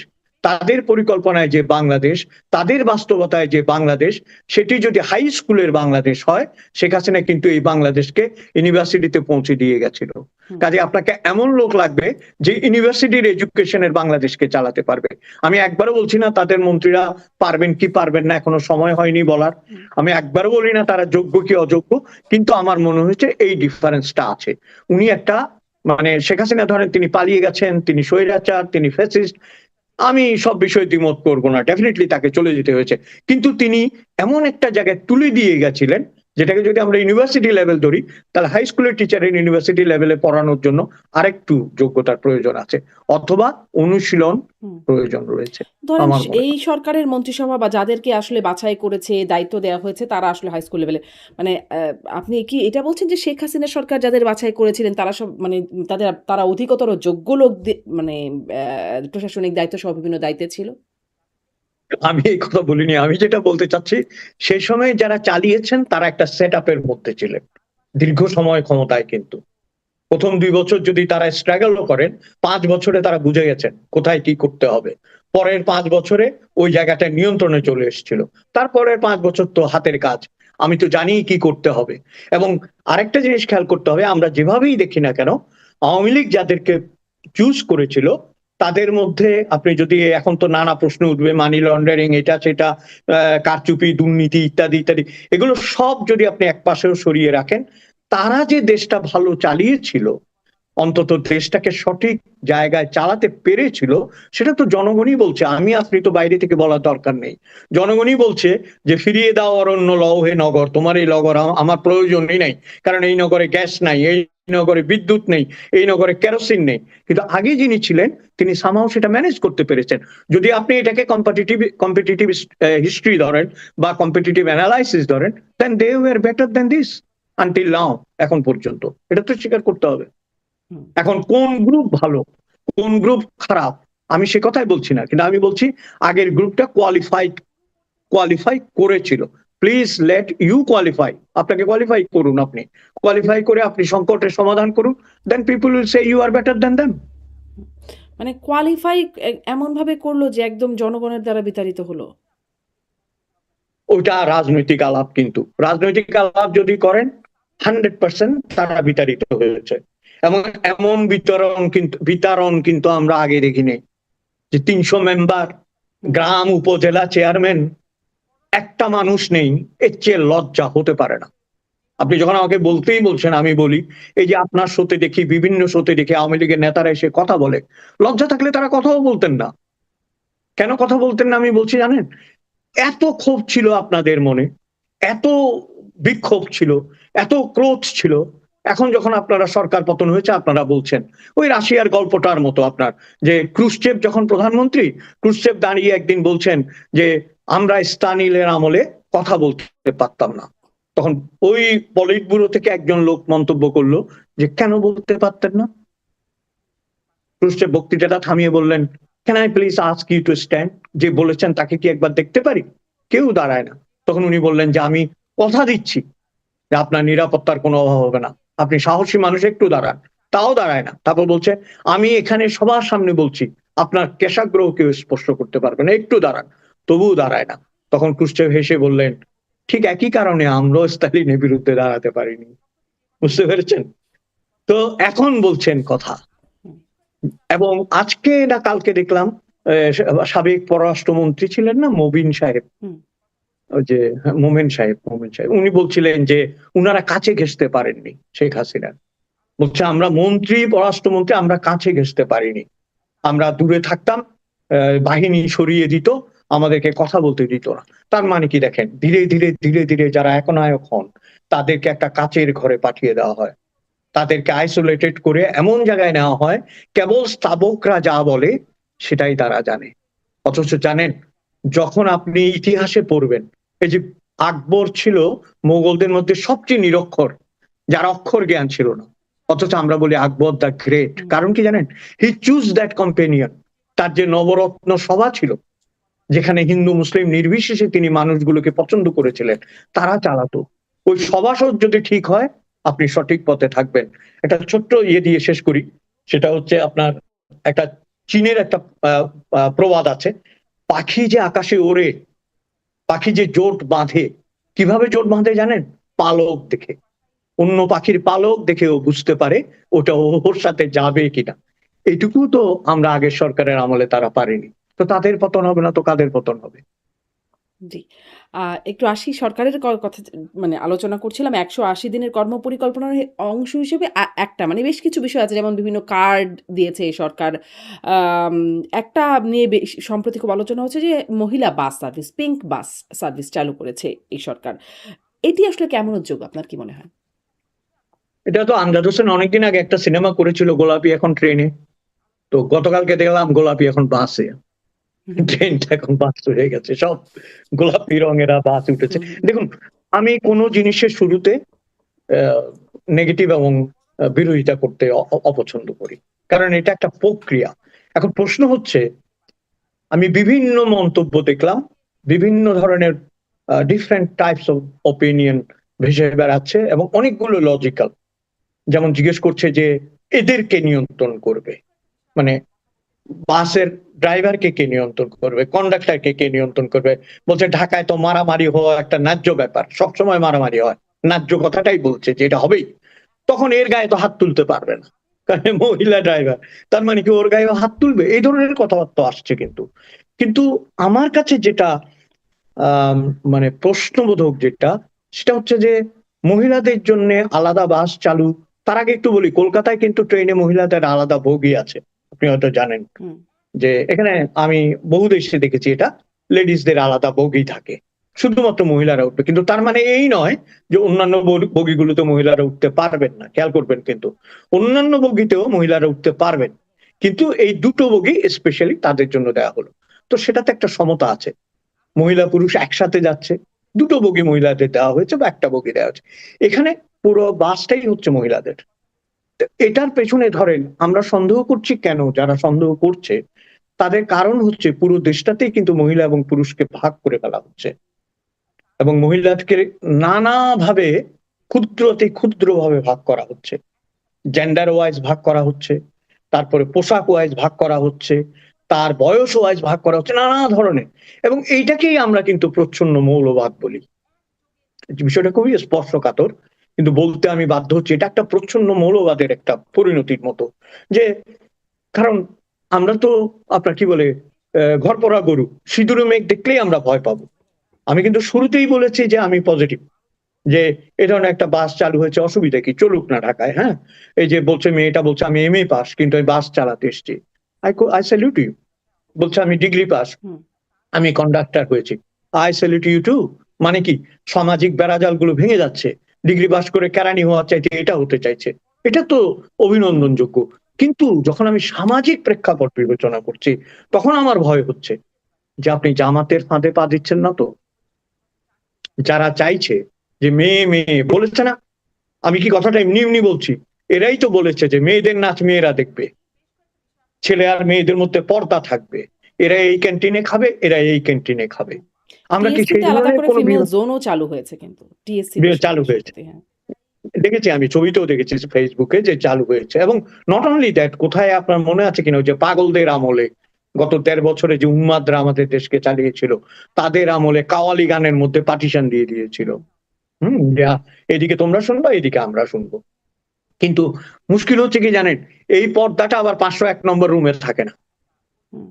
তাদের পরিকল্পনায় যে বাংলাদেশ, তাদের বাস্তবতায় যে বাংলাদেশ, সেটি যদি হাই স্কুলের বাংলাদেশ হয়, শেখ হাসিনা কিন্তু এই বাংলাদেশকে ইউনিভার্সিটিতে পৌঁছে দিয়ে গেছিল। হুম। কাজে আপনাকে এমন লোক লাগবে যে ইউনিভার্সিটির এডুকেশনের বাংলাদেশকে চালাতে পারবে। আমি একবারও বলছি না তাদের মন্ত্রীরা পারবেন কি পারবেন না, এখনো সময় হয়নি বলার। হুম, আমি একবারও বলি না তারা যোগ্য কি অযোগ্য, কিন্তু আমার মনে হয়েছে এই ডিফারেন্সটা আছে। উনি একটা, মানে শেখ হাসিনা ধরেন তিনি পালিয়ে গেছেন, তিনি স্বৈরাচার, তিনি ফ্যাসিস্ট, আমি সব বিষয়ে দ্বিমত করব না, ডেফিনেটলি তাকে চলে যেতে হয়েছে। কিন্তু তিনি এমন একটা জায়গায় তুলে দিয়ে গেছিলেন, যেটাকে যদি আমরা ইউনিভার্সিটি লেভেল ধরি, তাহলে হাই স্কুলের টিচারের ইউনিভার্সিটি লেভেলে পড়ানোর জন্য আরেকটু যোগ্যতার প্রয়োজন আছে, অথবা অনুশীলন হুম। প্রয়োজন রয়েছে ধরেন আমার মনে এই হয়। সরকারের মন্ত্রিসভা বা যাদেরকে আসলে বাছাই করেছে, দায়িত্ব দেওয়া হয়েছে তারা আসলে হাই স্কুল লেভেলে মানে আপনি কি এটা বলছেন যে শেখ হাসিনা সরকার যাদের বাছাই করেছিলেন তারা সব মানে তারা অধিকতর যোগ্য লোক মানে প্রশাসনিক দায়িত্ব সহ বিভিন্ন দায়িত্বে ছিল? আমি এই কথা বলিনি, আমি যেটা বলতে চাচ্ছি, সেই সময় যারা চালিয়েছেন তারা একটা সেট আপের মধ্যে ছিলেন, দীর্ঘ সময় ক্ষমতায়। কিন্তু প্রথম ২ বছর যদি তারা স্ট্রাগলও করেন, ৫ বছরে তারা বুঝে গেছেন কোথায় কি করতে হবে। পরের ৫ বছরে ওই জায়গাটা নিয়ন্ত্রণে চলে এসেছিল। তারপরের ৫ বছর তো হাতের কাজ, আমি তো জানি কি করতে হবে। এবং আরেকটা জিনিস খেয়াল করতে হবে, আমরা যেভাবেই দেখি না কেন, আওয়ামী লীগ যাদেরকে চুজ করেছিল তাদের মধ্যে আপনি যদি, এখন তো নানা প্রশ্ন উঠবে, মানি লন্ডারিং, এটা সেটা, কারচুপি, দুর্নীতি ইত্যাদি ইত্যাদি, এগুলো সব যদি আপনি একপাশেও সরিয়ে রাখেন, তারা যে দেশটা ভালো চালিয়েছিল, অন্তত দেশটাকে সঠিক জায়গায় চালাতে পেরেছিল, সেটা তো জনগণই বলছে। আমি আপনি তো বাইরে থেকে বলার দরকার নেই। জনগণই বলছে যে ফিরিয়ে দাও অরণ্য লও হে নগর, তোমার এই নগর আমার প্রয়োজনই নাই, কারণ এই নগরে গ্যাস নাই, এই নগরে বিদ্যুৎ নেই, এই নগরে কেরোসিন নেই। কিন্তু আগে যিনি ছিলেন তিনি সামহাও সেটা ম্যানেজ করতে পেরেছেন। যদি আপনি এটাকে কম্পিটিটিভ হিস্ট্রি ধরেন বা কম্পিটিটিভ অ্যানালাইসিস ধরেন, then they were better than this until now, এখন পর্যন্ত। এটা তো স্বীকার করতে হবে। হুম। এখন কোন গ্রুপ ভালো, কোন গ্রুপ খারাপ, আমি সে কথাই বলছি না, কিন্তু আমি বলছি আগের গ্রুপটা কোয়ালিফাই করেছিল। প্লিজ লেট ইউ কোয়ালিফাই, আপনাকে কোয়ালিফাই করুন, আপনি কোয়ালিফাই করে আপনি সংকটের সমাধান করুন, then people will say you are better than them. মানে কোয়ালিফাই এমনভাবে করলো যে একদম জনগণের দ্বারা বিতাড়িত হলো। ওইটা রাজনৈতিক আলাপ, কিন্তু রাজনৈতিক আলাপ যদি করেন 100% তারা বিতাড়িত হয়েছে। এবং এমন বিতরণ কিন্তু আমরা আগে দেখিনি, যে ৩০০ মেম্বার, হুম, গ্রাম উপজেলা চেয়ারম্যান, একটা মানুষ নেই, এর চেয়ে লজ্জা হতে পারে না। আপনি যখন আমাকে বলছেন, আমি বলি, এই যে আপনার শোতে দেখি, বিভিন্ন শোতে দেখি আওয়ামী লীগের নেতারা এসে কথা বলে, লজ্জা থাকলে তারা কথাও বলতেন না। কেন কথা বলতেন না আমি বলছি জানেন? এত ক্ষোভ ছিল আপনাদের মনে, এত বিক্ষোভ ছিল, এত ক্রোধ ছিল। এখন যখন আপনারা সরকার পতন হয়েছে আপনারা বলছেন, ওই রাশিয়ার গল্পটার মতো আপনার, যে ক্রুশচেভ যখন প্রধানমন্ত্রী, ক্রুশচেভ দাঁড়িয়ে একদিন বলছেন যে আমরা স্টালিনের আমলে কথা বলতে পারতাম না। তখন ওই পলিট ব্যুরো থেকে একজন লোক মন্তব্য করলো যে কেন বলতে পারতেন না? ক্রুশচেভ বক্তৃতাটা থামিয়ে বললেন, can I please ask you to stand, যে বলেছেন তাকে কি একবার দেখতে পারি? কেউ দাঁড়ায় না। তখন উনি বললেন যে আমি কথা দিচ্ছি যে আপনার নিরাপত্তার কোনো অভাব হবে না, আপনি সাহসী মানুষ, একটু দাঁড়ান। তাও দাঁড়ায় না। তারপর বলছে আমি এখানে সবার সামনে বলছি আপনার কেশাগ্রহ কেউ স্পর্শ করতে পারবে না, একটু দাঁড়ান। তবুও দাঁড়ায় না। তখন ক্রুশ্চেভ হেসে বললেন, ঠিক একই কারণে আমরাও স্টালিনের বিরুদ্ধে দাঁড়াতে পারিনি। বুঝতে পেরেছেন? তো এখন বলছেন কথা। হুম, এবং আজকে না কালকে দেখলাম সাবেক পররাষ্ট্রমন্ত্রী ছিলেন না মবিন সাহেব, হুম, ওই যে মোমেন সাহেব উনি বলছিলেন যে উনারা কাছে ঘেঁষতে পারেননি শেখ হাসিনা। বলছে আমরা মন্ত্রী, পররাষ্ট্রমন্ত্রী আমরা কাছে ঘেঁষতে পারিনি, আমরা দূরে থাকতাম, বাহিনী সরিয়ে দিত, আমাদেরকে কথা বলতে দিত না। তার মানে কি দেখেন, ধীরে ধীরে ধীরে ধীরে যারা একনায়ক হন তাদেরকে একটা কাচের ঘরে পাঠিয়ে দেওয়া হয়, তাদেরকে আইসোলেটেড করে এমন জায়গায় নেওয়া হয় কেবল স্তাবকরা যা বলে সেটাই তারা জানে। অথচ জানেন, যখন আপনি ইতিহাসে পড়বেন, এই যে আকবর ছিল মোগলদের মধ্যে সবচেয়ে নিরক্ষর, যার অক্ষর জ্ঞান ছিল না, অথচ আমরা বলি আকবর দ্য গ্রেট। হুম, কারণ কি জানেন? হি চুজ দ্যাট কম্পেনিয়ন। তার যে নবরত্ন সভা ছিল, যেখানে হিন্দু মুসলিম নির্বিশেষে তিনি মানুষগুলোকে পছন্দ করেছিলেন, তারা চালাতো। ওই সভাসদ যদি ঠিক হয় আপনি সঠিক পথে থাকবেন। একটা ছোট্ট ইয়ে দিয়ে শেষ করি, সেটা হচ্ছে আপনার একটা চীনের একটা প্রবাদ আছে, পাখি যে আকাশে ওড়ে, পাখি যে জোট বাঁধে, কিভাবে জোট বাঁধে জানেন? পালক দেখে। অন্য পাখির পালক দেখে ও বুঝতে পারে ওটা ওর সাথে যাবে কিনা। এইটুকু তো আমরা আগের সরকারের আমলে তারা পারেনি। তো তাদের পতন হবে না তো কাদের পতন হবে? জি। একটু আসি সরকারের কথা মানে আলোচনা করছিলাম। ১৮০ দিনের কর্মপরিকল্পনার অংশ হিসেবে একটা মানে বেশ কিছু বিষয় আছে যেমন বিভিন্ন কার্ড দিয়েছে এই সরকার। আম একটা নিয়ে সম্প্রতি খুব আলোচনা হচ্ছে যে মহিলা bus service, pink bus service চালু করেছে এই সরকার। এটি আসলে কেমন উদ্যোগ আপনার কি মনে হয়? এটা তো আমজাদ হোসেন অনেকদিন আগে একটা সিনেমা করেছিল, গোলাপি এখন ট্রেনে। তো গতকালকে দেখলাম গোলাপি এখন বাসে। হুম, হুম, ট্রেনটা এখন বাস হয়ে গেছে, সব গোলাপি রঙেরা বাস উঠেছে। হুম, হুম, দেখুন, আমি কোনো জিনিসের শুরুতে নেগেটিভ এবং বিরোধিতা করতে অপছন্দ করি, কারণ এটা একটা প্রক্রিয়া। এখন প্রশ্ন হচ্ছে, আমি বিভিন্ন মন্তব্য দেখলাম, বিভিন্ন ধরনের ডিফারেন্ট টাইপস অফ ওপিনিয়ন ভেসে বেড়াচ্ছে এবং অনেকগুলো লজিক্যাল। যেমন জিজ্ঞেস করছে যে এদেরকে নিয়ন্ত্রণ করবে, মানে বাসের ড্রাইভারকে কে নিয়ন্ত্রণ করবে, কন্ডাক্টরকে কে নিয়ন্ত্রণ করবে। বলছে ঢাকায় তো মারামারি হওয়া একটা ন্যায্য ব্যাপার, সবসময় মারামারি হয়, ন্যায্য কথাটাই বলছে যে এটা হবেই। তখন এর গায়ে তো হাত তুলতে পারবে না, কারণ মহিলা ড্রাইভার, তার মানে কি ওর গায়ে হাত তুলবে? এই ধরনের কথাবার্তা আসছে। কিন্তু কিন্তু আমার কাছে যেটা আহ মানে প্রশ্নবোধক যেটা, সেটা হচ্ছে যে মহিলাদের জন্য আলাদা বাস চালু। তার আগে একটু বলি, কলকাতায় কিন্তু ট্রেনে মহিলাদের আলাদা বগি আছে, আপনি হয়তো জানেন হুম। যে এখানে আমি বহু দেশে দেখেছি এটা, লেডিসদের আলাদা বগি থাকে, শুধুমাত্র মহিলারা উঠবে। কিন্তু তার মানে এই নয় যে অন্যান্য বগিগুলোতে মহিলারা উঠতে পারবেন না, খেয়াল করবেন। কিন্তু অন্যান্য বগিতেও মহিলারা উঠতে পারবেন, কিন্তু এই দুটো বগি স্পেশালি তাদের জন্য দেওয়া হলো। তো সেটাতে একটা সমতা আছে, মহিলা পুরুষ একসাথে যাচ্ছে, দুটো বগি মহিলাদের দেওয়া হয়েছে বা একটা বগি দেওয়া হয়েছে। এখানে পুরো বাসটাই হচ্ছে মহিলাদের। তো এটার পেছনে ধরেন আমরা সন্দেহ করছি কেন, যারা সন্দেহ করছে তাদের কারণ হচ্ছে পুরো দেশটাতেই কিন্তু মহিলা এবং পুরুষকে ভাগ করে ফেলা হচ্ছে, এবং মহিলাকে নানাভাবে ক্ষুদ্রতে ক্ষুদ্র ভাবে ভাগ করা হচ্ছে, জেন্ডার ওয়াইজ ভাগ করা হচ্ছে, তারপরে পোশাক ওয়াইজ ভাগ করা হচ্ছে, তার বয়স ওয়াইজ ভাগ করা হচ্ছে, নানা ধরনের। এবং এইটাকেই আমরা কিন্তু প্রচ্ছন্ন মৌলবাদ বলি। বিষয়টা খুবই স্পর্শকাতর, কিন্তু বলতে আমি বাধ্য হচ্ছি, এটা একটা প্রচ্ছন্ন মৌলবাদের একটা পরিণতির মতো। যে কারণ আমরা তো আপনার কি বলে ঘর পড়া গরু, সিঁদুরে মেঘ দেখলেই আমরা ভয় পাবো। আমি কিন্তু শুরুতেই বলেছি যে আমি পজিটিভ, যে এ ধরনের একটা বাস চালু হয়েছে, অসুবিধা কি, চলুক না ঢাকায়। হ্যাঁ, এই যে বলছে মেয়েটা বলছে আমি এমএ পাস কিন্তু আমি বাস চালাতে এসেছি, আই স্যালিউট ইউ। বলছে আমি ডিগ্রি পাস, হুম। আমি কন্ডাক্টর হয়েছি, আই স্যালিউট ইউ টু। মানে কি, সামাজিক বেড়াজাল গুলো ভেঙে যাচ্ছে, ডিগ্রি পাস করে কেরানি হওয়ার চাইতে এটা হতে চাইছে, এটা তো অভিনন্দনযোগ্য। কিন্তু যখন আমি সামাজিক প্রেক্ষাপট বিবেচনা করছি, তখন আমার ভয় হচ্ছে যে আপনি জামাতের ফাঁদে পা দিচ্ছেন না তো? যারা চাইছে যে মেয়ে মেয়ে বলেছে না, আমি কি কথাটা এমনি এমনি বলছি, এরাই তো বলেছে যে মেয়েদের নাচ মেয়েরা দেখবে, ছেলে আর মেয়েদের মধ্যে পর্দা থাকবে, এরা এই ক্যান্টিনে খাবে, এরা এই ক্যান্টিনে খাবে। আমরা কি টিএসসি সেই তে আলাদা ধরনের করে কোনো ফিমেল জোনও চালু হয়েছে কিন্তু। টিএসসি তে চালু শুনেছি হয়েছে? সম্প্রতি, হ্যাঁ। দেখেছি, আমি ছবিতেও দেখেছি ফেসবুকে যে চালু হয়েছে। এবং নট অনলি দ্যাট, কোথায় আপনার মনে আছে কিনা ওই যে পাগলদের আমলে গত ১৩ বছরে যে উন্মাদরা আমাদের দেশকে চালিয়েছিল, তাদের আমলে কাওয়ালি গানের মধ্যে পার্টিশন দিয়ে দিয়েছিল। হুম, যে এদিকে তোমরা শুনবা, এদিকে আমরা শুনবো। কিন্তু মুশকিল হচ্ছে কি জানেন, এই পর্দাটা আবার 501 নম্বর রুমে থাকে না। হুম।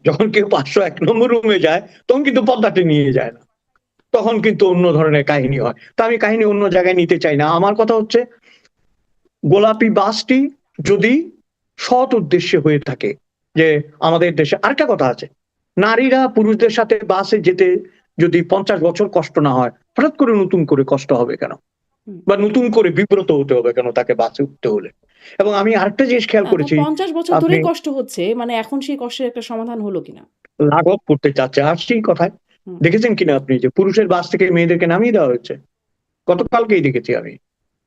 যখন কেউ 501 নম্বর রুমে যায়, তখন কিন্তু পর্দাটা নিয়ে যায় না, তখন কিন্তু অন্য ধরনের কাহিনী হয়। তো আমি কাহিনী অন্য জায়গায় নিতে চাই না। আমার কথা হচ্ছে, গোলাপি বাসটি যদি সৎ উদ্দেশ্যে হয়ে থাকে, যে আমাদের দেশে আরেকটা কথা আছে, নারীরা পুরুষদের সাথে বাসে যেতে যদি 50 বছর কষ্ট না হয়, হঠাৎ করে নতুন করে কষ্ট হবে কেন, হুম। বা নতুন করে বিব্রত হতে হবে কেন তাকে বাসে উঠতে হলে? এবং আমি আরেকটা জিনিস খেয়াল না, তো করেছি, ৫০ বছর আপনি ধরেই কষ্ট হচ্ছে। মানে এখন সেই কষ্টের একটা সমাধান হলো কিনা? লাঘব করতে চাচ্ছে, আসছি কথায়। হুম, দেখেছেন কিনা আপনি যে পুরুষের বাস থেকে মেয়েদেরকে নামিয়ে দেওয়া হয়েছে? গতকালকেই দেখেছি আমি।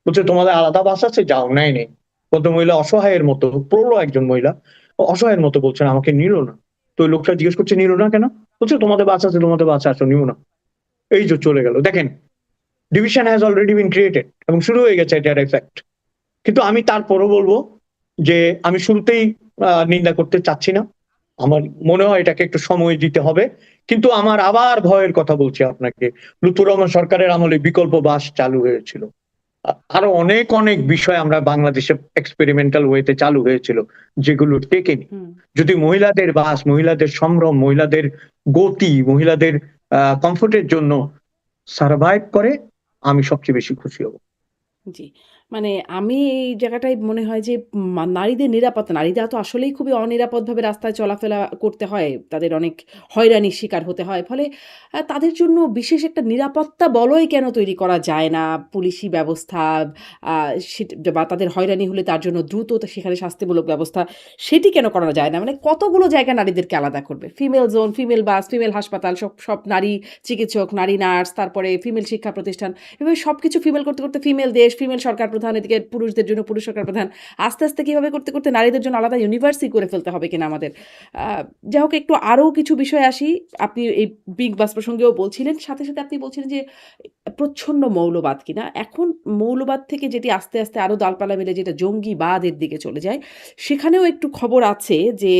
বলছে তোমাদের আলাদা বাস আছে, যাও। নাই নেই। ভদ্রমহিলা অসহায়ের মতো, প্রৌঢ় একজন মহিলা, অসহায়ের মতো বলছেন আমাকে নিল না। তো ওই লোকটা জিজ্ঞেস করছে নিল না কেন? বলছে তোমাদের বাস আছে, তোমাদের বাস আসো, নিও না। এই যে চলে গেল। দেখেন, division has already been created এবং শুরু হয়ে গেছে এটার এফেক্ট। কিন্তু আমি তারপরও বলবো যে আমি শুরুতেই নিন্দা করতে চাচ্ছি না। আমার মনে হয় এটাকে একটু সময় দিতে হবে। কিন্তু আমার আবার ভয়ের কথা বলছি আপনাকে, লুৎফর রহমান সরকারের আমলে বিকল্প বাস চালু হয়েছিল। আরো অনেক অনেক বিষয় আমরা বাংলাদেশে এক্সপেরিমেন্টাল ওয়েতে চালু হয়েছিল, যেগুলো টেকেনি। হুম। যদি মহিলাদের বাস, মহিলাদের সম্ভ্রম, মহিলাদের গতি, মহিলাদের কমফোর্টের জন্য সার্ভাইভ করে, আমি সবচেয়ে বেশি খুশি হব। জি। মানে আমি এই জায়গাটায় মনে হয় যে নারীদের নিরাপত্তা, নারীরা তো আসলেই খুবই অনিরাপদভাবে রাস্তায় চলাফেরা করতে হয়। তাদের অনেক হয়রানির শিকার হতে হয়। ফলে তাদের জন্য বিশেষ একটা নিরাপত্তা বলয় কেন তৈরি করা যায় না? পুলিশি ব্যবস্থা আ বা তাদের হয়রানি হলে তার জন্য দ্রুত সেখানে শাস্তিমূলক ব্যবস্থা, সেটি কেন করা যায় না? মানে কতগুলো জায়গা নারীদেরকে আলাদা করবে। ফিমেল জোন, ফিমেল বাস, ফিমেল হাসপাতাল, সব সব নারী চিকিৎসক, নারী নার্স, তারপরে ফিমেল শিক্ষা প্রতিষ্ঠান। এভাবে সবকিছু ফিমেল করতে, করতে ফিমেল দেশ, ফিমেল সরকার প্রধান, এদিকে পুরুষদের জন্য পুরুষ সরকার প্রধান। আস্তে, আস্তে কিভাবে করতে, করতে নারীদের জন্য আলাদা ইউনিভার্সই করে ফেলতে হবে কিনা আমাদের। আ যাই হোক, একটু আরো কিছু বিষয়ে আসি। আপনি এই বিগ বাস প্রসঙ্গেও বলছিলেন। সাথে, সাথে আপনি বলছিলেন যে প্রচ্ছন্ন মৌলবাদ কিনা। এখন মৌলবাদ থেকে যেটি আস্তে, আস্তে আরো ডালপালা মেলে যেটা জঙ্গিবাদের দিকে চলে যায়, সেখানেও একটু খবর আছে যে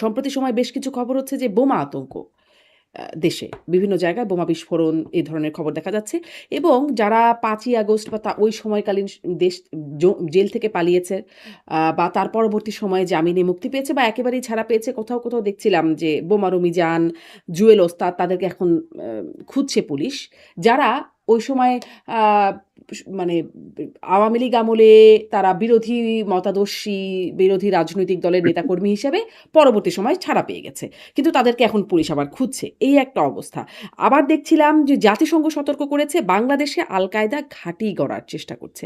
সম্প্রতি সময়ে বেশ কিছু খবর হচ্ছে যে বোমা আতঙ্ক। দেশে বিভিন্ন জায়গায় বোমা বিস্ফোরণ, এই ধরনের খবর দেখা যাচ্ছে। এবং যারা ৫ই আগস্ট বা ওই সময়কালীন দেশ জেল থেকে পালিয়েছে বা তার পরবর্তী সময়ে জামিনে মুক্তি পেয়েছে বা একেবারেই ছাড়া পেয়েছে, কোথাও, কোথাও দেখছিলাম যে বোমা রমিজান, জুয়েল ওস্তাদ, তাদেরকে এখন খুঁজছে পুলিশ। যারা ওই সময় আ মানে আওয়ামী লীগ আমলে তারা বিরোধী মতাদর্শী, বিরোধী রাজনৈতিক দলের নেতাকর্মী হিসেবে পরবর্তী সময়ে ছাড়া পেয়ে গেছে। কিন্তু তাদেরকে এখন পুলিশ আবার খুঁজছে। এই একটা অবস্থা। আবার দেখছিলাম যে জাতিসংঘ সতর্ক করেছে, বাংলাদেশে আল কায়দা ঘাঁটি গড়ার চেষ্টা করছে।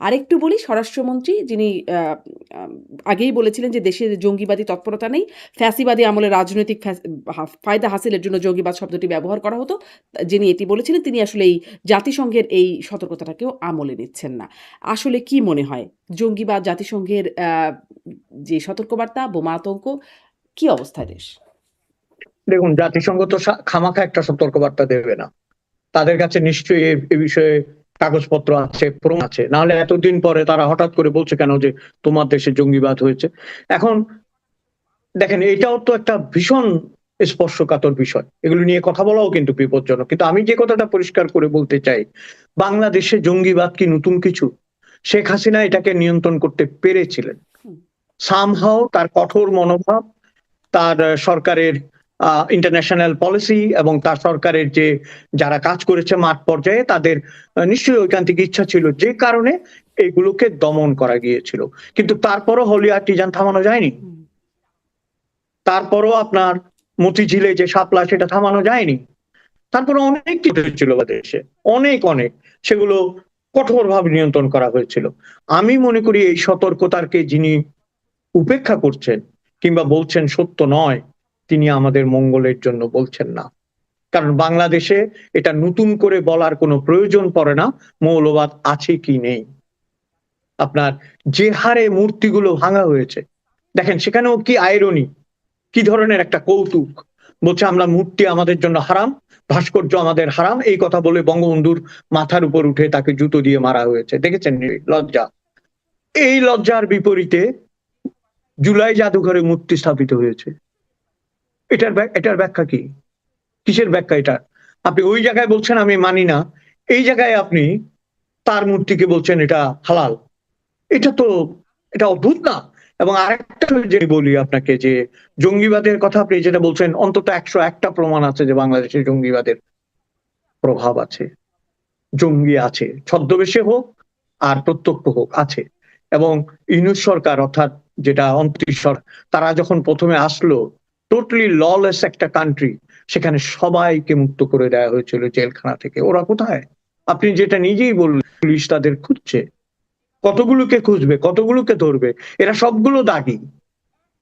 আরেকটু বলি, স্বরাষ্ট্রমন্ত্রী যিনি আম আগেই বলেছিলেন যে দেশে জঙ্গিবাদী তৎপরতা নেই। ফ্যাসিবাদী আমলে রাজনৈতিক ফায়দা হাসিলের জন্য জঙ্গিবাদ শব্দটি ব্যবহার করা হতো। যিনি এটি বলেছিলেন তিনি আসলে এই জাতিসংঘের এই সতর্কতাটাকেও আমলে নিচ্ছেন না। আসলে কি মনে হয়? জঙ্গিবাদ, জাতিসংঘের যে সতর্কবার্তা, বোমা আতঙ্ক, কি অবস্থায় দেশ? দেখুন, জাতিসংঘ তো খামাখা একটা সতর্কবার্তা দেবে না। তাদের কাছে নিশ্চয়ই এ বিষয়ে কাগজপত্র আছে, প্রমাণ আছে। নাহলে এতদিন পরে তারা হঠাৎ করে বলছে কেন যে তোমার দেশে জঙ্গিবাদ হয়েছে? এখন দেখেন, এটাও তো একটা ভীষণ স্পর্শকাতর বিষয়। এগুলো নিয়ে কথা বলাও কিন্তু বিপজ্জনক। কিন্তু আমি যে কথাটা পরিষ্কার করে বলতে চাই, বাংলাদেশে জঙ্গিবাদ কি নতুন কিছু? শেখ হাসিনা এটাকে নিয়ন্ত্রণ করতে পেরেছিলেন। হুম, সামহাও তার কঠোর মনোভাব, তার সরকারের ইন্টারন্যাশনাল পলিসি এবং তার সরকারের যে যারা কাজ করেছে মাঠ পর্যায়ে, তাদের নিশ্চয়ই ঐকান্তিক ইচ্ছা ছিল, যে কারণে এগুলোকে দমন করা গিয়েছিল। কিন্তু তারপরও হলি আর্টিজান থামানো যায়নি। হুম, তারপরও আপনার মতিঝিলে যে শাপলা, সেটা থামানো যায়নি। তারপরে অনেক কিছু হয়েছিল দেশে, অনেক অনেক, সেগুলো কঠোরভাবে নিয়ন্ত্রণ করা হয়েছিল। আমি মনে করি এই সতর্কতাকে যিনি উপেক্ষা করছেন কিংবা বলছেন সত্য নয়, তিনি আমাদের মঙ্গলের জন্য বলছেন না। কারণ বাংলাদেশে এটা নতুন করে বলার কোনো প্রয়োজন পড়ে না, মৌলবাদ আছে কি নেই। আপনার যে হারে মূর্তিগুলো ভাঙা হয়েছে, দেখেন সেখানেও কি আইরনি, কি ধরনের একটা কৌতুক। বলছে আমরা মূর্তি আমাদের জন্য হারাম, ভাস্কর্য আমাদের হারাম, এই কথা বলে বঙ্গবন্ধুর মাথার উপর উঠে তাকে জুতো দিয়ে মারা হয়েছে। দেখেছেন লজ্জা? এই লজ্জার বিপরীতে জুলাই জাদুঘরে মূর্তি স্থাপিত হয়েছে। এটার ব্যাখ্যা কি? কিসের ব্যাখ্যা এটা? আপনি ওই জায়গায় বলছেন আমি মানি না, এই জায়গায় আপনি তার মূর্তিকে বলছেন এটা হালাল। এটা অদ্ভুত না? এবং আরেকটা যে বলি আপনাকে, যে জঙ্গিবাদের কথা আপনি যেটা বলছেন, অন্তত 101টা প্রমাণ আছে যে বাংলাদেশে জঙ্গিবাদের প্রভাব আছে, জঙ্গি আছে, ছদ্মবেশে হোক আর প্রত্যক্ষ হোক আছে। এবং ইউনূস সরকার, অর্থাৎ যেটা অন্তর্বর্তী সরকার, তারা যখন প্রথমে আসলো, টোটালি ললেস একটা কান্ট্রি, সেখানে সবাইকে মুক্ত করে দেওয়া হয়েছিল জেলখানা থেকে। ওরা কোথায়? আপনি যেটা নিজেই বললেন, পুলিশ তাদের খুঁজছে। কতগুলোকে খুঁজবে, কতগুলোকে ধরবে? এরা সবগুলো দাগী।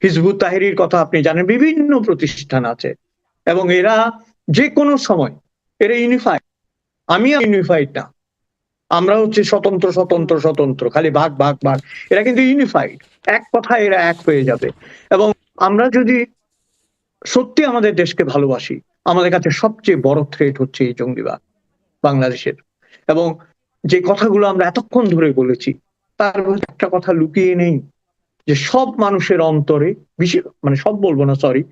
হিজবুত তাহরীর কথা আপনি জানেন, বিভিন্ন প্রতিষ্ঠান আছে, এবং এরা যে কোনো সময়, এরা ইউনিফাইড। আমি ইউনিফাইড না, আমরা হচ্ছে স্বতন্ত্র স্বতন্ত্র স্বতন্ত্র, খালি ভাগ ভাগ ভাগ। এরা কিন্তু ইউনিফাইড, এক কথায় এরা এক হয়ে যাবে। এবং আমরা যদি সত্যি আমাদের দেশকে ভালোবাসি, আমাদের কাছে সবচেয়ে বড় থ্রেট হচ্ছে এই জঙ্গিবাদ বাংলাদেশের। এবং যে কথাগুলো আমরা এতক্ষণ ধরে বলেছি, তার মধ্যে একটা কথা লুকিয়ে নেই, যে সব মানুষের অন্তরে, বিশেষ মানে সব বলবো না, সরি,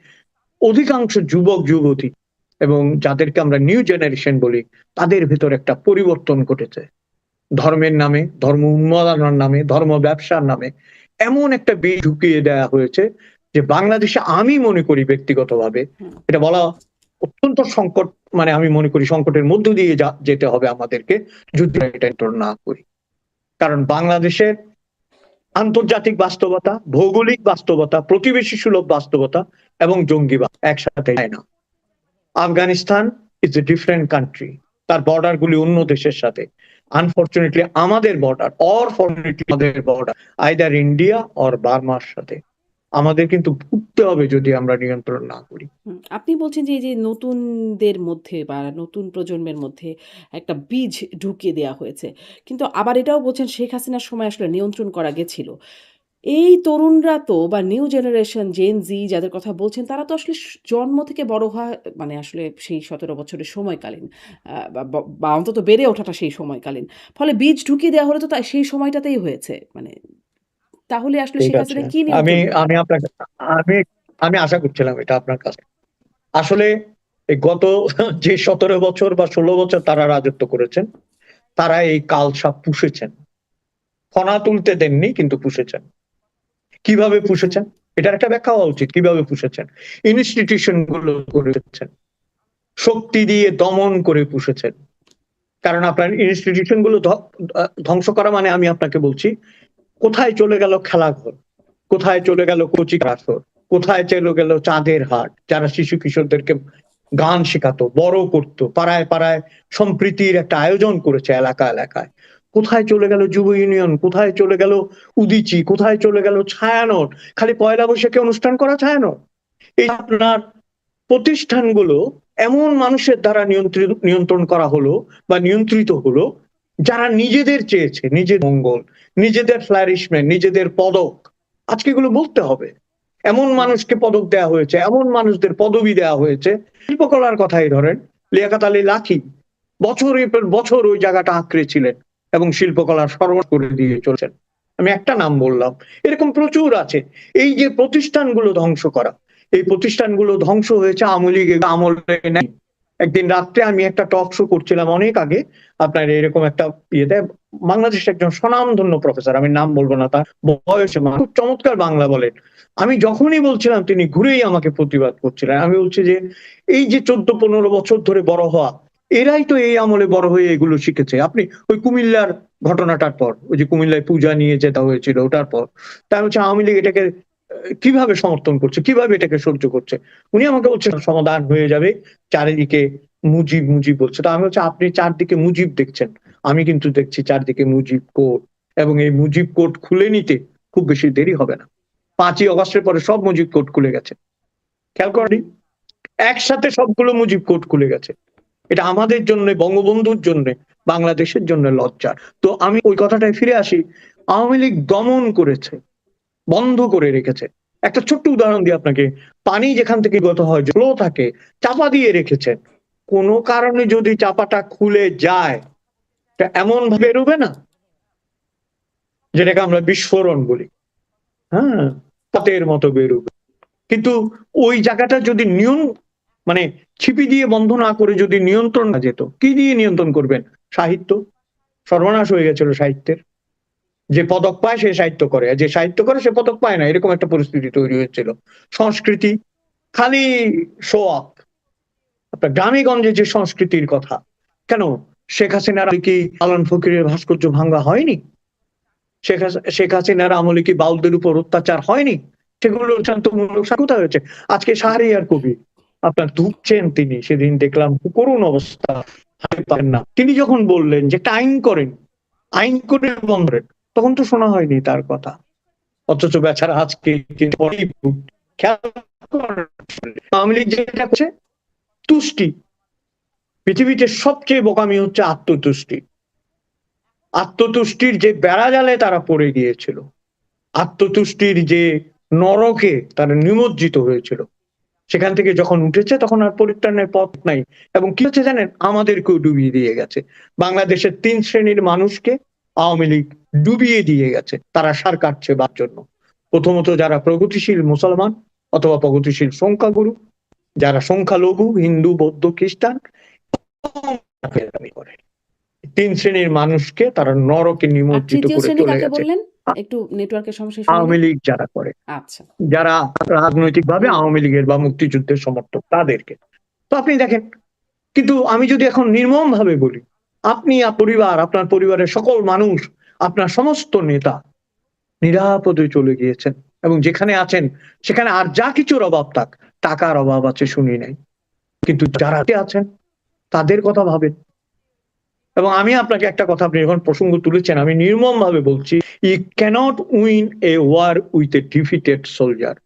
অধিকাংশ যুবক যুবতী এবং যাদেরকে আমরা নিউ জেনারেশন বলি, তাদের ভেতর একটা পরিবর্তন ঘটেছে। ধর্মের নামে, ধর্ম উন্মাদনার নামে, ধর্ম ব্যবসার নামে এমন একটা বীজ ঢুকিয়ে দেওয়া হয়েছে যে বাংলাদেশে, আমি মনে করি ব্যক্তিগতভাবে, এটা বলা অত্যন্ত সংকট, মানে আমি মনে করি সংকটের মধ্য দিয়ে যেতে হবে আমাদেরকে, যদি এটা না করি। কারণ বাংলাদেশের আন্তর্জাতিক বাস্তবতা, ভৌগোলিক বাস্তবতা, প্রতিবেশী সুলভ বাস্তবতা এবং জঙ্গিবাদ একসাথে যায় না। Afghanistan is a different country, তার বর্ডার গুলি অন্য দেশের সাথে। আনফরচুনেটলি আমাদের বর্ডার, অর ফরচুনেটলি আমাদের বর্ডার আইদার ইন্ডিয়া অর বার্মার সাথে। আমাদের কিন্তু ভুগতে হবে যদি আমরা নিয়ন্ত্রণ না করি। আপনি বলছেন যে এই যে নতুনদের মধ্যে বা নতুন প্রজন্মের মধ্যে একটা বীজ ঢুকিয়ে দেওয়া হয়েছে। কিন্তু আবার এটাও বলছেন শেখ হাসিনার সময় আসলে নিয়ন্ত্রণ করা গেছিল। এই তরুণরা তো বা নিউ জেনারেশন জেন জি যাদের কথা বলছেন তারা তো আসলে জন্ম থেকে বড় হওয়া মানে আসলে সেই ১৭ বছরের সময়কালীন বা অন্তত বেড়ে ওঠাটা সেই সময়কালীন। ফলে বীজ ঢুকিয়ে দেওয়া হলে তো সেই সময়টাতেই হয়েছে। মানে তাহলে আসলে ঠিক শেখ আছে, হাসিনা কি আমি নিয়ন্ত্রণ করবে? আমি আপনাকে আমি আমি আশা করছিলাম এটা আপনার কাছে। আসলে এই গত যে 17 বছর বা 16 বছর তারা রাজত্ব করেছেন, তারা এই কালসাপ পুষেছেন। ফনা তুলতে দেননি, কিন্তু পুষেছেন। কিভাবে পুষেছেন এটার একটা ব্যাখ্যা হওয়া উচিত। কিভাবে পুষেছেন? ইনস্টিটিউশন গুলো করেছেন, শক্তি দিয়ে দমন করে পুষেছেন। কারণ আপনার ইনস্টিটিউশন গুলো ধ্বংস করা মানে, আমি আপনাকে বলছি, কোথায় চলে গেল খেলাঘর, কোথায় চলে গেল কচি কাঠর, কোথায় চলে গেল চাঁদের হাট, যারা শিশু কিশোরদেরকে গান শেখাতো, বড় করতো, পাড়ায় পাড়ায় সম্প্রীতির একটা আয়োজন করেছে এলাকা এলাকায়। কোথায় চলে গেল যুব ইউনিয়ন, কোথায় চলে গেল উদীচী, কোথায় চলে গেল ছায়ানট? খালি পয়লা বৈশাখে অনুষ্ঠান করা ছায়ানট। এই আপনার প্রতিষ্ঠানগুলো এমন মানুষের দ্বারা নিয়ন্ত্রণ করা হলো বা নিয়ন্ত্রিত হলো, যারা নিজেদের চেয়েছে নিজের মঙ্গল, নিজেদের ফ্লারিশমেন্ট, নিজেদের পদক। আজকে এগুলো বলতে হবে। এমন মানুষকে পদক দেওয়া হয়েছে, এমন মানুষদের পদবি দেওয়া হয়েছে। শিল্পকলার কথাই ধরেন, লিয়াকত আলী লাকী বছরের পর বছর ওই জায়গাটা আঁকড়ে ছিলেন এবং শিল্পকলার সর্বনাশ করে দিয়ে চলছেন। আমি একটা নাম বললাম, এরকম প্রচুর আছে। এই যে প্রতিষ্ঠানগুলো ধ্বংস করা, এই প্রতিষ্ঠানগুলো ধ্বংস হয়েছে আওয়ামী লীগ আমলে নেই। একদিন রাত্রে আমি একটা টক শো করছিলাম অনেক আগে, আপনার এরকম একটা ইয়েতে, বাংলাদেশের একজন স্বনামধন্য প্রফেসর, আমি নাম বলবো না, তার বয়সে খুব চমৎকার বাংলা বলেন। আমি যখনই বলছিলাম তিনি ঘুরেই আমাকে প্রতিবাদ করছিলেন। আমি বলছি যে এই যে 14-15 বছর ধরে বড় হওয়া, এরাই তো এই আমলে বড় হয়ে এগুলো শিখেছে। আপনি ওই কুমিল্লার ঘটনাটার পর, ওই যে কুমিল্লায় পূজা নিয়ে যেতে হয়েছিল, ওটার পর তাই হচ্ছে আওয়ামী লীগ এটাকে কিভাবে সমর্থন করছে, কিভাবে এটাকে সহ্য করছে। উনি আমাকে বলছেন সমাধান হয়ে যাবে, চারিদিকে মুজিব মুজিব বলছে। তো আমি হচ্ছে, আপনি চারদিকে মুজিব দেখছেন, আমি কিন্তু দেখছি চারদিকে মুজিব কোড। এবং এই মুজিব কোড খুলে নিতে খুব বেশি দেরি হবে না। 5ই অগস্টের পরে সব মুজিব কোড খুলে গেছে, খেয়াল করেনি? একসাথে সবগুলো মুজিব কোড খুলে গেছে। এটা আমাদের জন্য, বঙ্গবন্ধুর জন্য, বাংলাদেশের জন্য লজ্জার। তো আমি ওই কথাটায় ফিরে আসি, আওয়ামী লীগ দমন করেছে, বন্ধ করে রেখেছে। একটা ছোট্ট উদাহরণ দিই আপনাকে, পানি যেখান থেকে গত হয় ফ্লো থাকে, চাপা দিয়ে রেখেছেন, কোনো কারণে যদি চাপাটা খুলে যায় তা এমন ভাবে বেরোবে না, যেটাকে আমরা বিস্ফোরণ বলি, হ্যাঁ, পথের মতো বেরোবে। কিন্তু ওই জায়গাটা যদি মানে ছিপি দিয়ে বন্ধ না করে যদি নিয়ন্ত্রণ না যেত, কি দিয়ে নিয়ন্ত্রণ করবেন? সাহিত্য। সর্বনাশ হয়ে গেছিল সাহিত্যের। যে পদক পায় সে সাহিত্য করে, আর যে সাহিত্য করে সে পদক পায় না, এরকম একটা পরিস্থিতি তৈরি হয়েছিল। সংস্কৃতি খালি শো অফ। আপনার গ্রামে গঞ্জে যে সংস্কৃতির কথা, কেন শেখ হাসিনার কি আলান ফকিরের ভাস্কর্য ভাঙ্গা হয়নি? শেখ হাসিনার আমলে কি বাউলদের উপর অত্যাচার হয়নি? সেগুলো শান্তমূলক কোথায় হয়েছে? আজকে শাহরিয়ার কবি আপনার ধুকছেন, তিনি সেদিন দেখলাম করুণ অবস্থা, হাঁটতে পারেন না। তিনি যখন বললেন যে একটা আইন করেন, আইন করে বন্ধ করেন, তখন তো শোনা হয়নি তার কথা। অথচ বেচারা আজকে কিন্তু খেয়াল করেন, আওয়ামী লীগ যেটা করছে তুষ্টি। পৃথিবীতে সবচেয়ে বোকামি হচ্ছে আত্মতুষ্টি। আত্মতুষ্টির যে বেড়াজালে তারা পড়ে গিয়েছিল, আত্মতুষ্টির যে নরকে তারা নিমজ্জিত হয়েছিল, সেখান থেকে যখন উঠেছে তখন আর পরিত্রাণের পথ নাই। এবং কি হচ্ছে জানেন, আমাদেরকেও ডুবিয়ে দিয়ে গেছে। বাংলাদেশের 3 শ্রেণীর মানুষকে আওয়ামী লীগ ডুবিয়ে দিয়ে গেছে, তারা সার কাটছে বার জন্য। প্রথমত যারা প্রগতিশীল মুসলমান অথবা প্রগতিশীল সংখ্যাগুরু, যারা সংখ্যালঘু হিন্দু বৌদ্ধ খ্রিস্টান করে, 3 শ্রেণীর মানুষকে তারা নরকে আর নিমজ্জিত তৃতীয় করে শ্রেণী চলে কাকে গেছে। বললেন? একটু নেটওয়ার্কের সমস্যা শুনে আওয়ামী নিই। লীগ যারা করে, আচ্ছা। যারা রাজনৈতিকভাবে হুম। আওয়ামী লীগের বা মুক্তিযুদ্ধের সমর্থক, তাদেরকে। তো আপনি দেখেন, কিন্তু আমি যদি এখন নির্মম ভাবে বলি, আপনি পরিবার, আপনার পরিবারের সকল মানুষ, আপনার সমস্ত নেতা নিরাপদে চলে গিয়েছেন, এবং যেখানে আছেন সেখানে আর যা কিছুর অভাব থাক, টাকার অভাব আছে শুনি নাই, কিন্তু যারা আছেন তাদের কথা ভাবেন। এবং আমি আপনাকে একটা কথা, আপনি যখন প্রসঙ্গ তুলেছেন, আমি নির্মম ভাবে বলছি, you cannot win a war with a defeated soldier.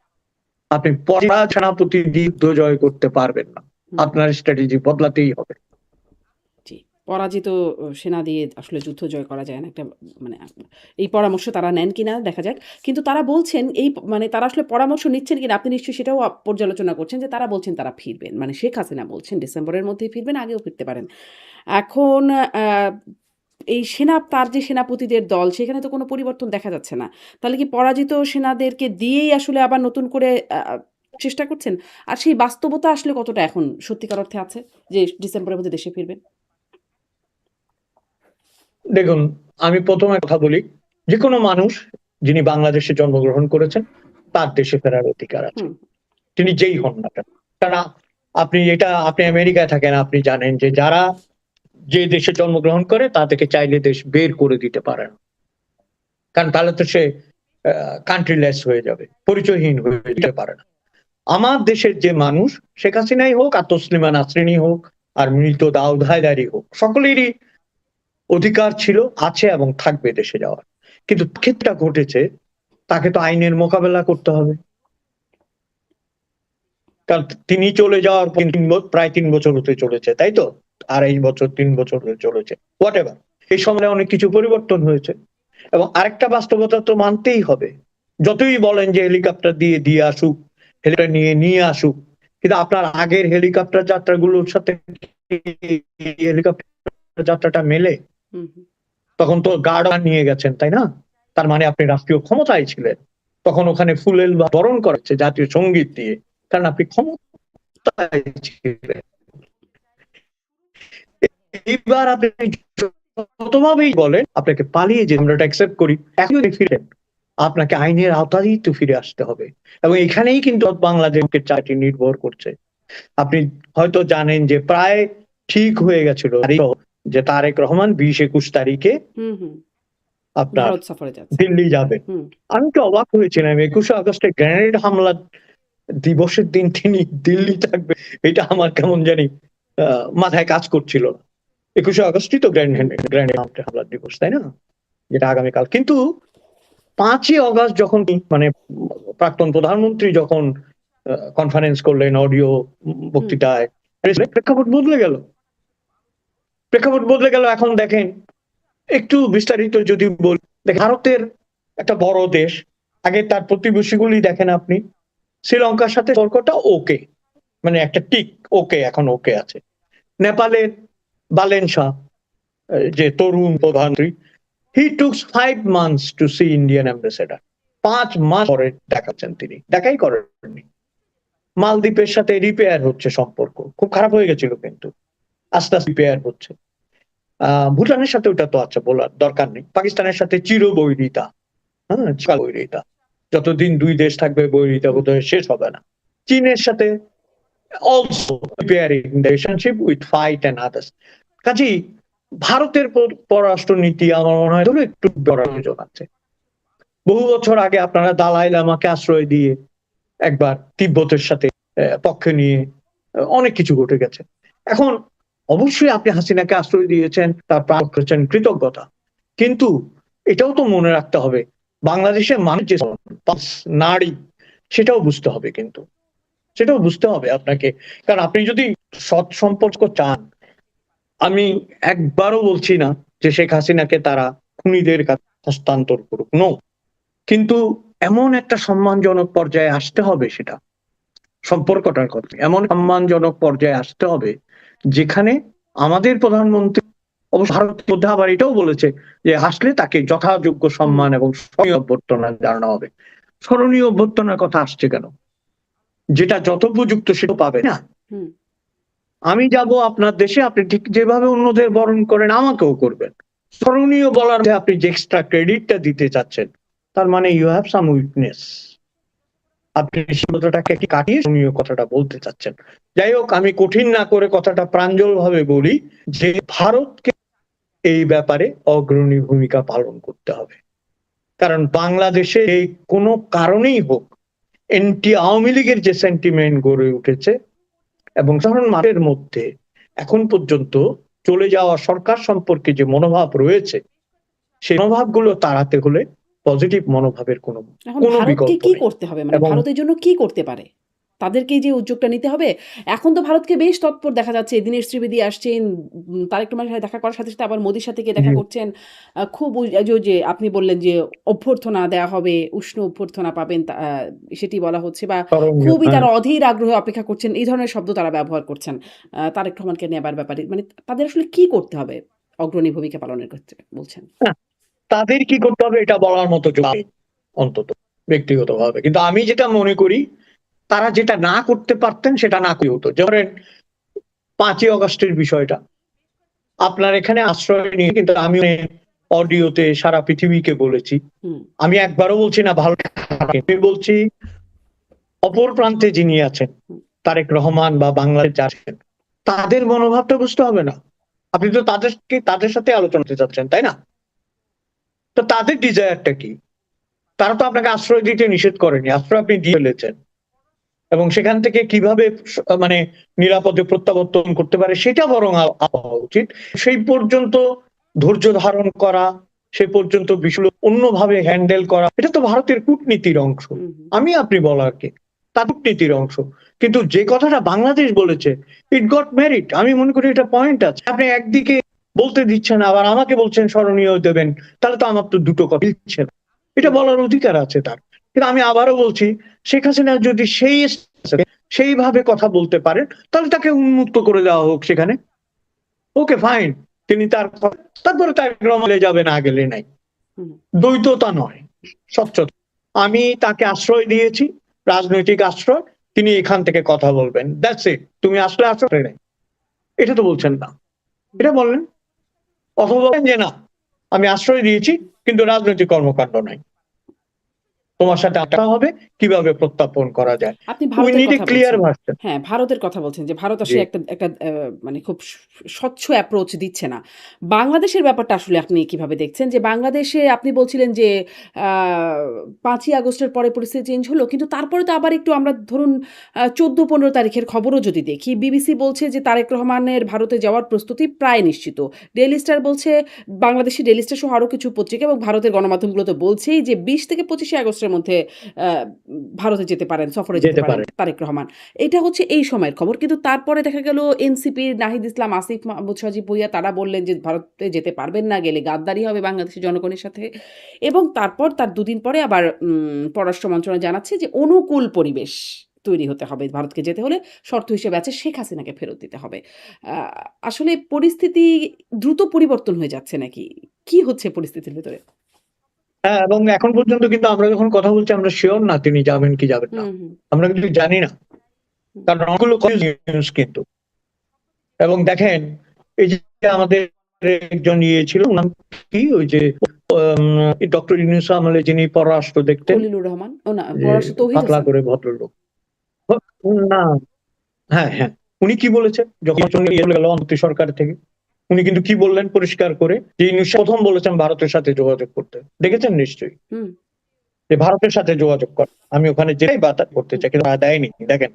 আপনি পরাজিত সেনাপতি দিয়ে যুদ্ধ জয় করতে পারবেন না, আপনার স্ট্র্যাটেজি বদলাতেই হবে। জি, পরাজিত সেনা দিয়ে আসলে যুদ্ধ জয় করা যায় না, একটা মানে এই পরামর্শ তারা নেন কিনা দেখা যাক। কিন্তু তারা বলছেন এই মানে তারা আসলে পরামর্শ নিচ্ছেন কিনা আপনি নিশ্চয়ই সেটাও পর্যালোচনা করছেন, যে তারা বলছেন তারা ফিরবেন। মানে শেখ হাসিনা বলছেন ডিসেম্বরের মধ্যেই ফিরবেন, আগেও ফিরতে পারেন। এখন এই তার যে সেনাপতিদের দল, সেখানে তো কোনো পরিবর্তন দেখা যাচ্ছে না। তাহলে কি পরাজিত সেনাদেরকে দিয়েই আসলে আবার নতুন করে চেষ্টা করছেন? আর সেই বাস্তবতা আসলে কতটা এখন সত্যিকার অর্থে আছে যে ডিসেম্বরের মধ্যে দেশে ফিরবেন? দেখুন, আমি প্রথমে কথা বলি, যে কোনো মানুষ যিনি বাংলাদেশে জন্মগ্রহণ করেছেন তার দেশে ফেরার অধিকার আছে, হুম, তিনি যেই হন না কেন। কারণ আপনি আমেরিকায় থাকেন, আপনি জানেন যে যারা যে দেশে জন্মগ্রহণ করে তাদেরকে চাইলে দেশ বের করে দিতে পারে না, কারণ তাহলে তো সে কান্ট্রিলেস হয়ে যাবে, পরিচয়হীন হয়ে যেতে পারে না। আমার দেশের যে মানুষ, শেখ হাসিনাই হোক আর তসলিমা নাসরিনই হোক আর মৃত দাউদ হায়দারি হোক, সকলেরই অধিকার ছিল, আছে এবং থাকবে দেশে যাওয়ার। কিন্তু ক্ষেত্রটা ঘটেছে, তাকে তো আইনের মোকাবেলা করতে হবে। কারণ তিনি চলে যাওয়ার পর প্রায় 3 বছর হতে চলেছে, তাই তো? 2.5 বছর 3 বছর হতে চলেছে, হোয়াট এভার। এই সময় অনেক কিছু পরিবর্তন হয়েছে। এবং আরেকটা বাস্তবতা তো মানতেই হবে, যতই বলেন যে হেলিকপ্টার দিয়ে আসুক, হেলিকপ্টার নিয়ে আসুক, কিন্তু আপনার আগের হেলিকপ্টার যাত্রাগুলোর সাথে হেলিকপ্টার যাত্রাটা মেলে? হুম, হুম। তখন তো গার্ড নিয়ে গেছেন, তাই না? তার মানে আপনি রাষ্ট্রীয় ক্ষমতায় ছিলেন, তখন ওখানে ফুলেল বা বরণ করাচ্ছে জাতীয় সঙ্গীত দিয়ে, কারণ আপনি ক্ষমতায় ছিলেন। এইবার আপনি যতভাবেই বলেন আপনাকে পালিয়ে যে আমরা অ্যাকসেপ্ট করি, এখন যদি ফিরেন আপনাকে আইনের আওতায় তো ফিরে আসতে হবে। এবং এখানেই কিন্তু বাংলাদেশের চাকরি নির্ভর করছে। আপনি হয়তো জানেন যে প্রায় ঠিক হয়ে গেছিল যে তারেক রহমান 20-21 তারিখে হুম, হুম। আপনার ভারত সফরে যাচ্ছেন। দিল্লি যাবেন। হুম, আমি তো অবাক হয়েছিলাম, 21শে আগস্টে গ্রেনেড হামলা দিবসের দিন তিনি দিল্লি থাকবে, এটা আমার কেমন জানি মাথায় কাজ করছিল না। 21শে আগস্টই তো গ্রেনেড হামলার দিবস, তাই না? যেটা আগামীকাল। কিন্তু 5ই আগস্ট যখন মানে প্রাক্তন প্রধানমন্ত্রী যখন কনফারেন্স করলেন অডিও হুম। বক্তৃতায়, প্রেক্ষাপট বদলে গেল। প্রেক্ষাপট বদলে গেল। এখন দেখেন, একটু বিস্তারিত যদি বলি, ভারতের একটা বড় দেশ, আগে তার প্রতিবেশীগুলি দেখেন আপনি, শ্রীলঙ্কার সাথে সম্পর্কটা ওকে, মানে একটা টিক, ওকে, এখন ওকে আছে। নেপালের বালেন শাহ, যে তরুণ প্রধানমন্ত্রী, he took 5 months to see Indian ambassador. 5 মাস পরে দেখাচ্ছেন, তিনি দেখাই করেননি। মালদ্বীপের সাথে রিপেয়ার হচ্ছে সম্পর্ক, খুব খারাপ হয়ে গেছিল কিন্তু আস্তে আস্তে রিপেয়ার হচ্ছে। ভুটানের সাথে ওটা তো আচ্ছা বলার দরকার নেই। পাকিস্তানের সাথে চিরবৈরিতা, হ্যাঁ, বৈরিতা, যতদিন দুই দেশ থাকবে বৈরিতা বোধহয় শেষ হবে না। চীনের সাথে also repairing relationship with fight and others. কাজেই ভারতের পররাষ্ট্র নীতি আমার মনে হয় একটু বড় প্রয়োজন আছে। বহু বছর আগে আপনারা দালাই লামাকে আশ্রয় দিয়ে একবার তিব্বতের সাথে পক্ষে নিয়ে অনেক কিছু ঘটে গেছে। এখন অবশ্যই আপনি হাসিনাকে আশ্রয় দিয়েছেন, তার প্রাণ করেছেন, কৃতজ্ঞতা, কিন্তু এটাও তো মনে রাখতে হবে বাংলাদেশের মানুষ যে নারী, সেটাও বুঝতে হবে, কিন্তু সেটাও বুঝতে হবে আপনাকে। কারণ আপনি যদি সৎ সম্পর্ক চান, আমি একবারও বলছি না যে শেখ হাসিনাকে তারা খুনিদের কাছে হস্তান্তর করুক, নো, কিন্তু এমন একটা সম্মানজনক পর্যায়ে আসতে হবে, সেটা সম্পর্কটার কথা এমন সম্মানজনক পর্যায়ে আসতে হবে যেখানে আমাদের প্রধানমন্ত্রী অবশ্য ভারতের মধ্যে আবার এটাও বলেছে যে আসলে তাকে যথাযোগ্য সম্মান এবং স্মরণীয় অভ্যর্থনা জানানো হবে। স্মরণীয় অভ্যর্থনার কথা আসছে কেন? যেটা যথোপযুক্ত সেটা পাবে না। আমি যাব আপনার দেশে, আপনি ঠিক যেভাবে অন্যদের বরণ করেন আমাকেও করবেন। স্মরণীয় বলার মধ্যে আপনি যে এক্সট্রা ক্রেডিটটা দিতে চাচ্ছেন, তার মানে ইউ হ্যাভ সাম উইকনেস। আপনি সীমাটাকে কি কাটিয়ে স্মরণীয় কথাটা বলতে চাচ্ছেন। যাই হোক, আমি কঠিন না করে কথাটা প্রাঞ্জল ভাবে বলি যে ভারতকে এই ব্যাপারে অগ্রণী ভূমিকা পালন করতে হবে। কারণ বাংলাদেশে এই কোনো কারণেই হোক এনটি আওয়ামী লীগের যে সেন্টিমেন্ট গড়ে উঠেছে এবং সাধারণ মানুষের মধ্যে এখন পর্যন্ত চলে যাওয়া সরকার সম্পর্কে যে মনোভাব রয়েছে, সেই মনোভাবগুলো তাড়াতে হলে পজিটিভ মনোভাবের কোনো এখন কোনো ভারতকে বিকল্প কি নেই। করতে হবে? মানে এবং ভারতের জন্য কি করতে পারে? তাদেরকেই যে উদ্যোগটা নিতে হবে। এখন তো ভারতকে বেশ তৎপর দেখা যাচ্ছে। দীনেশ ত্রিবেদী আসছেন, তারেক রহমানের সাথে দেখা করার সাথে, সাথে আবার মোদির সাথে গিয়ে দেখা জি, করছেন। খুব যে আপনি বললেন যে অভ্যর্থনা দেয়া হবে, উষ্ণ অভ্যর্থনা পাবেন, সেটি বলা হচ্ছে, বা স্মরণীয়, খুবই হ্যাঁ। তারা অধীর আগ্রহে অপেক্ষা করছেন। এই ধরনের শব্দ তারা ব্যবহার করছেন। তারেক রহমানকে নেবার ব্যাপারে। মানে তাদের আসলে কি করতে হবে অগ্রণী ভূমিকা পালনের ক্ষেত্রে বলছেন? হ্যাঁ, তাদের কি করতে হবে এটা বলার মতো যোগ্য নেই, অন্তত ব্যক্তিগতভাবে। কিন্তু আমি যেটা মনে করি, তারা যেটা না করতে পারতেন সেটা না করে হতো। ধরেন 5ই আগস্টের বিষয়টা, আপনার এখানে আশ্রয় নিয়ে কিন্তু আমি অডিওতে সারা পৃথিবীকে বলেছি, হুম, আমি একবারও বলছি না ভালো, আমি বলছি অপর প্রান্তে যিনি আছেন, হুম, তারেক রহমান বা বাংলাদেশ আছেন, তাদের মনোভাবটা বুঝতে হবে না? আপনি তো তাদের সাথে আলোচনা করতে চাচ্ছেন, তাই না? তো তাদের ডিজায়ারটা কি? তারা তো আপনাকে আশ্রয় দিতে নিষেধ করেনি, আশ্রয় আপনি দিয়ে ফেলেছেন, এবং সেখান থেকে কিভাবে মানে নিরাপদে প্রত্যাবর্তন করতে পারে সেটা বরং হওয়া উচিত। সেই পর্যন্ত ধৈর্য ধারণ করা, সে পর্যন্ত বিষয় অন্যভাবে হ্যান্ডেল করা, এটা তো ভারতের কূটনীতির অংশ। হুম, হুম। আমি আপনি বলার কি, তার কূটনীতির অংশ। কিন্তু যে কথাটা বাংলাদেশ বলেছে, ইট গট মেরিট, আমি মনে করি এটা পয়েন্ট আছে। আপনি একদিকে বলতে দিচ্ছেন আবার আমাকে বলছেন স্মরণীয় দেবেন, তাহলে তো আমার তো দুটো কথা দিচ্ছে না। এটা বলার অধিকার আছে তার। কিন্তু আমি আবারও বলছি, শেখ হাসিনা যদি সেইভাবে কথা বলতে পারেন, তাহলে তাকে উন্মুক্ত করে দেওয়া হোক সেখানে। ওকে, ফাইন, তিনি তারপরে তার গ্রামে যাবে, না গেলে নাই। হুম, দ্বৈততা নয়, স্বচ্ছতা। আমি তাকে আশ্রয় দিয়েছি, রাজনৈতিক আশ্রয়, তিনি এখান থেকে কথা বলবেন, দ্যাটস ইট। তুমি আসলে আশ্রয় নেই, এটা তো বলছেন না, এটা বললেন। অথবা বলেন যে না, আমি আশ্রয় দিয়েছি কিন্তু রাজনৈতিক কর্মকাণ্ড নাই, তোমার সাথে আড্ডা হবে, কিভাবে প্রত্যাপন করা যায়। আপনি উই ভারতের নিড এ কথা ক্লিয়ার বলছেন। ভার্সন। হ্যাঁ, ভারতের কথা বলছেন যে ভারত জি, আসলে একটা একটা মানে খুব স্বচ্ছ অ্যাপ্রোচ দিচ্ছে না। বাংলাদেশের ব্যাপারটা আসলে আপনি কিভাবে দেখছেন? যে বাংলাদেশে আপনি বলছিলেন যে আ ৫ই আগস্টের পরে পরিস্থিতি চেঞ্জ হলো। কিন্তু তারপরে তো আবার একটু আমরা ধরুন ১৪-১৫ তারিখের খবরও যদি দেখি, বিবিসি বলছে যে তারেক রহমানের ভারতে যাওয়ার প্রস্তুতি প্রায় নিশ্চিত। ডেইলি স্টার বলছে, বাংলাদেশি ডেইলি স্টার সহ আরো কিছু পত্রিকা এবং ভারতের গণমাধ্যমগুলো তো বলছেই যে ২০ থেকে ২৫ আগস্টের মাসের মধ্যে ভারতে যেতে পারেন, সফরে যেতে যেতে পারেন পারে। তারেক রহমান। এটা হচ্ছে এই সময়ের খবর। কিন্তু তারপরে দেখা গেল এনসিপির নাহিদ ইসলাম, আসিফ মাহমুদ সজীব ভুঁইয়া তারা বললেন যে ভারতে যেতে পারবেন না, গেলে গাদ্দারি হবে বাংলাদেশের জনগণের সাথে। এবং তারপর তার দুদিন পরে আবার পররাষ্ট্র মন্ত্রণালয় জানাচ্ছে যে অনুকূল পরিবেশ তৈরি হতে হবে, ভারতকে যেতে হলে শর্ত হিসেবে আছে শেখ হাসিনাকে ফেরত দিতে হবে। আসলে পরিস্থিতি দ্রুত পরিবর্তন হয়ে যাচ্ছে নাকি? কি হচ্ছে পরিস্থিতির ভেতরে? হ্যাঁ, এবং এখন পর্যন্ত কিন্তু আমরা যখন কথা বলছি আমরা শিওর না তিনি যাবেন কি যাবেন না। হুম, হুম, আমরা কিন্তু জানি না, হুম। কারণ অনেকগুলো নিউজ কিন্তু। এবং দেখেন, এই যে আমাদের একজন ছিল, ওনার কি ওই যে ডক্টর ইউনূস আমলে যিনি পররাষ্ট্র দেখতেন, খলিলুর রহমান, ও না, যে পররাষ্ট্র তৌহিদ পাতলা হোসেন। করে ভদ্রলোক, না, হ্যাঁ হ্যাঁ, উনি কি বলেছে যখন চলে গেল অন্তর্বর্তী সরকার থেকে, উনি কিন্তু কি বললেন পরিষ্কার করে, যে ইউনূস প্রথম বলেছেন ভারতের সাথে যোগাযোগ করতে, দেখেছেন নিশ্চয়ই, হুম, যে ভারতের সাথে যোগাযোগ কর, আমি ওখানে যেটাই বাতা করতে চাই, কিন্তু তারা দেয়নি। দেখেন,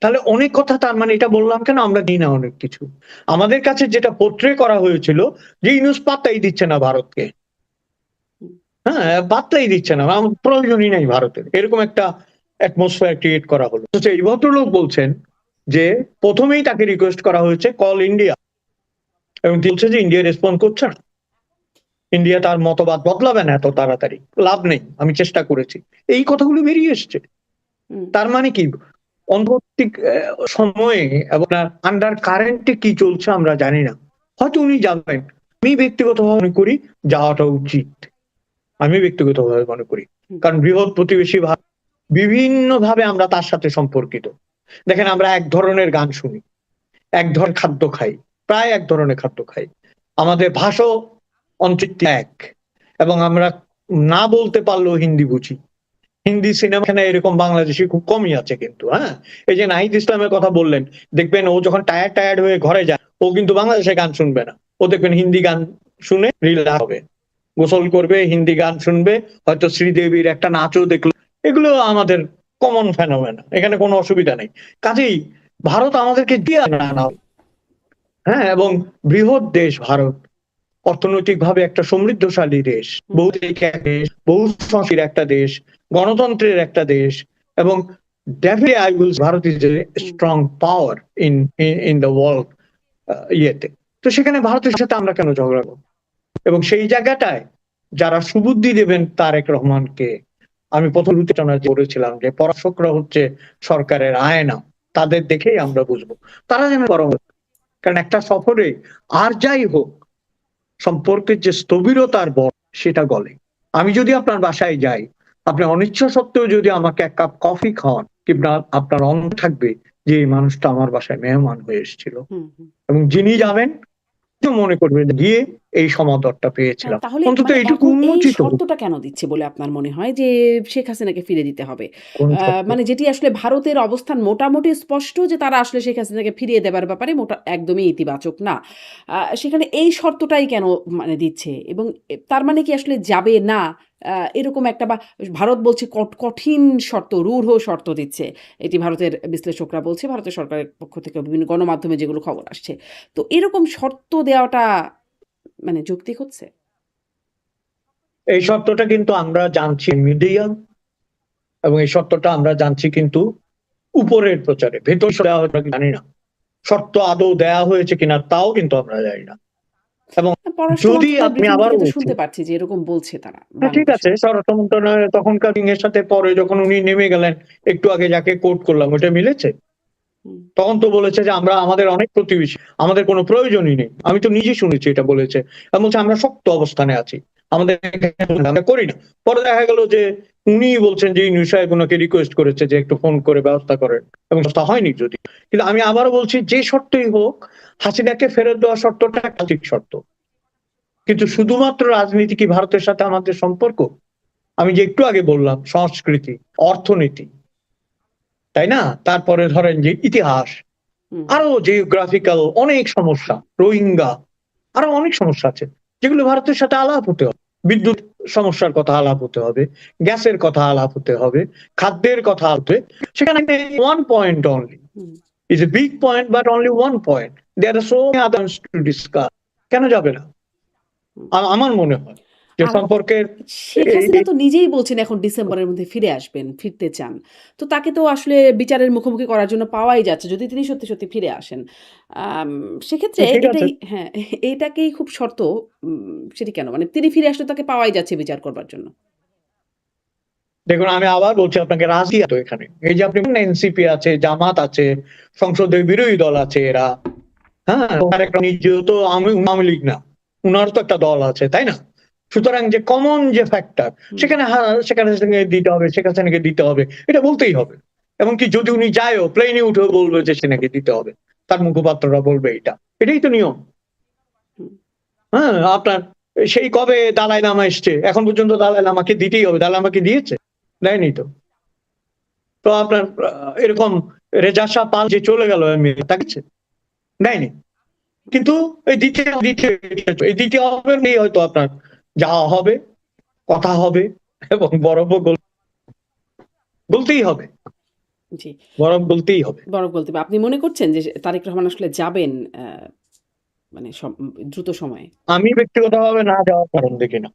তাহলে অনেক কথা, তার মানে এটা বললাম কেন, আমরা দিই না অনেক কিছু। আমাদের কাছে যেটা পোট্রে করা হয়েছিল যে ইউনূস পাত্তাই দিচ্ছে না ভারতকে, হুম, হ্যাঁ পাত্তাই দিচ্ছে না, আমার প্রয়োজনই নাই ভারতের, এরকম একটা অ্যাটমসফিয়ার ক্রিয়েট করা হলো। তো এই ভদ্রলোক বলছেন যে প্রথমেই তাকে রিকোয়েস্ট করা হয়েছে কল ইন্ডিয়া, এবং তিনি বলছে যে ইন্ডিয়া রেসপন্ড করছে না, ইন্ডিয়া তার মতবাদ বদলাবে না এত তাড়াতাড়ি, লাভ নেই, আমি চেষ্টা করেছি, এই কথাগুলো বেরিয়ে এসছে। হুম, তার মানে কি, অন্তর্বর্তী সময়ে এবং আন্ডার কারেন্টে কি চলছে আমরা জানি না, হয়তো উনি যাবেন। আমি ব্যক্তিগতভাবে মনে করি যাওয়াটা উচিত, আমি ব্যক্তিগতভাবে মনে করি, হুম, কারণ বৃহৎ প্রতিবেশী ভারত, বিভিন্ন ভাবে আমরা তার সাথে সম্পর্কিত। দেখেন, আমরা এক ধরনের গান শুনি, এক ধরনের খাদ্য খাই, প্রায় এক ধরনের খাদ্য খাই, আমাদের ভাষাও অঞ্চিত এক, এবং আমরা না বলতে পারলেও হিন্দি বুঝি। হিন্দি সিনেমা এখানে এরকম বাংলাদেশি খুব কমই আছে কিন্তু, হ্যাঁ। এই যে নাহিদ ইসলামের কথা বললেন, দেখবেন ও যখন টায়ার্ড হয়ে ঘরে যায়, ও কিন্তু বাংলাদেশে গান শুনবে না, ও দেখবেন হিন্দি গান শুনে রিল্যাক্স হবে, গোসল করবে, হিন্দি গান শুনবে, হয়তো শ্রীদেবীর একটা নাচও দেখলো। এগুলো আমাদের কমন ফেনোমেনা, এখানে কোনো অসুবিধা নেই। কাজেই ভারত আমাদেরকে দিয়ে না, হ্যাঁ, এবং বৃহৎ দেশ ভারত, অর্থনৈতিকভাবে একটা সমৃদ্ধশালী দেশ, হুম, বহুদিক এক দেশ, বহু সংস্কৃতির একটা দেশ, গণতন্ত্রের একটা দেশ, এবং definitely I will Bharat is a hmm. Strong power in the world, ইয়েতে। তো সেখানে ভারতের সাথে আমরা কেন ঝগড়া করব? এবং সেই জায়গাটায় যারা সুবুদ্ধি দেবেন তারেক রহমানকে, আমি প্রথম আলোচনা করেছিলাম যে পরাশকরা হচ্ছে সরকারের আয়না, তাদের দেখেই আমরা বুঝবো, তারা যেন বড় হোক। কারণ একটা সফরে আর যাই হোক, সম্পর্কের যে স্থবিরতার বর সেটা গলে। আমি যদি আপনার বাসায় যাই, আপনি অনিচ্ছা সত্ত্বেও যদি আমাকে এক কাপ কফি খাওয়ান, কিংবা আপনার অন্ন থাকবে যে এই মানুষটা আমার বাসায় মেহমান হয়ে এসেছিল, হুম, হুম। এবং যিনি যাবেন মনে করবেন গিয়ে এই সমাদরটা পেয়েছিলাম, তাহলে অন্তত মানে এইটুকু এখন এই উন্মোচিত হোক। শর্তটা কেন দিচ্ছে বলে আপনার মনে হয় যে শেখ হাসিনাকে ফিরে দিতে হবে? কোন সত্য? মানে যেটি আসলে ভারতের অবস্থান মোটামুটি স্পষ্ট যে তারা আসলে শেখ হাসিনাকে ফিরিয়ে দেবার ব্যাপারে একদমই ইতিবাচক না। সেখানে এই শর্তটাই কেন মানে দিচ্ছে? এবং তার মানে কি আসলে যাবে না? এরকম একটা বা ভারত বলছে কঠিন শর্ত, রূঢ় শর্ত দিচ্ছে। এটি ভারতের বিশ্লেষকরা বলছে, ভারতের সরকারের পক্ষ থেকে বিভিন্ন গণমাধ্যমে যেগুলো খবর আসছে। তো এরকম শর্ত দেওয়াটা মানে যৌক্তিক হচ্ছে? এই সত্যটা কিন্তু আমরা জানছি মিডিয়া, এবং এই সত্যটা আমরা জানছি কিন্তু উপরের প্রচারে, ভেতর দেওয়া হয়তো জানি না, শর্ত আদৌ দেয়া হয়েছে কিনা তাও কিন্তু আমরা জানি না। এবং পররাষ্ট্র যদি মন্ত্রণালয়ের আপনি ব্রিফিং আবার থেকে তো বলছি, শুনতে পারছি যে এরকম বলছে তারা হ্যাঁ ঠিক আছে, বাংলাদেশে। স্বরাষ্ট্র মন্ত্রণালয় তখনকার এর সাথে পরে যখন উনি নেমে গেলেন, একটু আগে যাকে কোট করলাম ওটা মিলেছে। হুম, তখন তো বলেছে যে আমরা আমাদের অনেক প্রতিবেশী, আমাদের কোনো প্রয়োজনই নেই, আমি তো নিজে শুনেছি এটা বলেছে, এবং বলছে আমরা শক্ত অবস্থানে আছি, আমাদের আমরা করি না। পরে দেখা গেল যে উনি বলছেন যে ইউনূস সাহেব ওনাকে রিকোয়েস্ট করেছে যে একটু ফোন করে ব্যবস্থা করেন, এবং ব্যবস্থা হয়নি যদি। কিন্তু আমি আবারও বলছি, যে শর্তই হোক, হাসিনাকে ফেরত দেওয়া শর্তটা একটা ঠিক শর্ত, কিন্তু শুধুমাত্র রাজনীতি কি ভারতের সাথে আমাদের সম্পর্ক? আমি যে একটু আগে বললাম সংস্কৃতি, অর্থনীতি, তাই না, তারপরে ধরেন যে ইতিহাস, হুম, আরো জিওগ্রাফিক্যাল অনেক সমস্যা, রোহিঙ্গা, আরো অনেক সমস্যা আছে যেগুলো ভারতের সাথে আলাপ হতে হবে। বিদ্যুৎ সমস্যার কথা আলাপ হতে হবে, গ্যাসের কথা আলাপ হতে হবে, খাদ্যের কথা হবে। সেখানে one point only hmm. Is a big point, but only one point, there are so many others to discuss. কেন যাবে না? হুম। আমার মনে হয়। যে আর সম্পর্কের শেখ এই হাসিনা তো নিজেই বলছেন এখন ডিসেম্বরের মধ্যে ফিরে আসবেন, ফিরতে চান। তো তাকে তো আসলে বিচারের মুখোমুখি করার জন্য পাওয়াই যাচ্ছে যদি তিনি সত্যি, সত্যি ফিরে আসেন। আম সেক্ষেত্রে ঠিক আছে, এটাই হ্যাঁ, এইটাকেই খুব শর্ত সেটি কেন? মানে তিনি ফিরে আসলে তাকে পাওয়াই যাচ্ছে বিচার করবার জন্য। দেখুন আমি আবার বলছি আপনাকে, রাজনীতি তো এখানে এই যে আপনি এনসিপি আছে, জামাত আছে, সংসদের বিরোধী দল আছে এরা, হ্যাঁ, ওনার একটা নিজেও তো আওয়ামী লীগ না, উনার তো একটা দল আছে, তাই না? সুতরাং যে কমন যে ফ্যাক্টর, হুম, সেখানে সেখানে দিতে হবে, শেখ হাসিনাকে দিতে হবে, এটা বলতেই হবে। এমনকি যদি উনি যায়ও, প্লেনে উঠেও বলবে যে সেনাকে দিতে হবে, তার মুখপাত্ররা বলবে এটা, এটাই তো নিয়ম। হুম, হ্যাঁ, আপনার সেই কবে দালাই লামা এসছে, এখন পর্যন্ত দালাই লামাকে দিতেই হবে। দালাই লামাকে দিয়েছে? দেয়নি তো। তো আপনার এরকম রেজা শাহ পাল যে চলে গেল তাকে দেয়নি। কিন্তু এই দ্বিতীয় দ্বিতীয় এই দ্বিতীয় হবে হয়তো আপনার যাওয়া হবে, কথা হবে, এবং বরফও গলতেই হবে, জি। বরফ গলতেই হবে। বরফ গলতে বা আপনি মনে করছেন যে তারেক রহমান আসলে যাবেন মানে দ্রুত সময়ে? আমি ব্যক্তিগতভাবে না যাওয়ার কারণ দেখি না।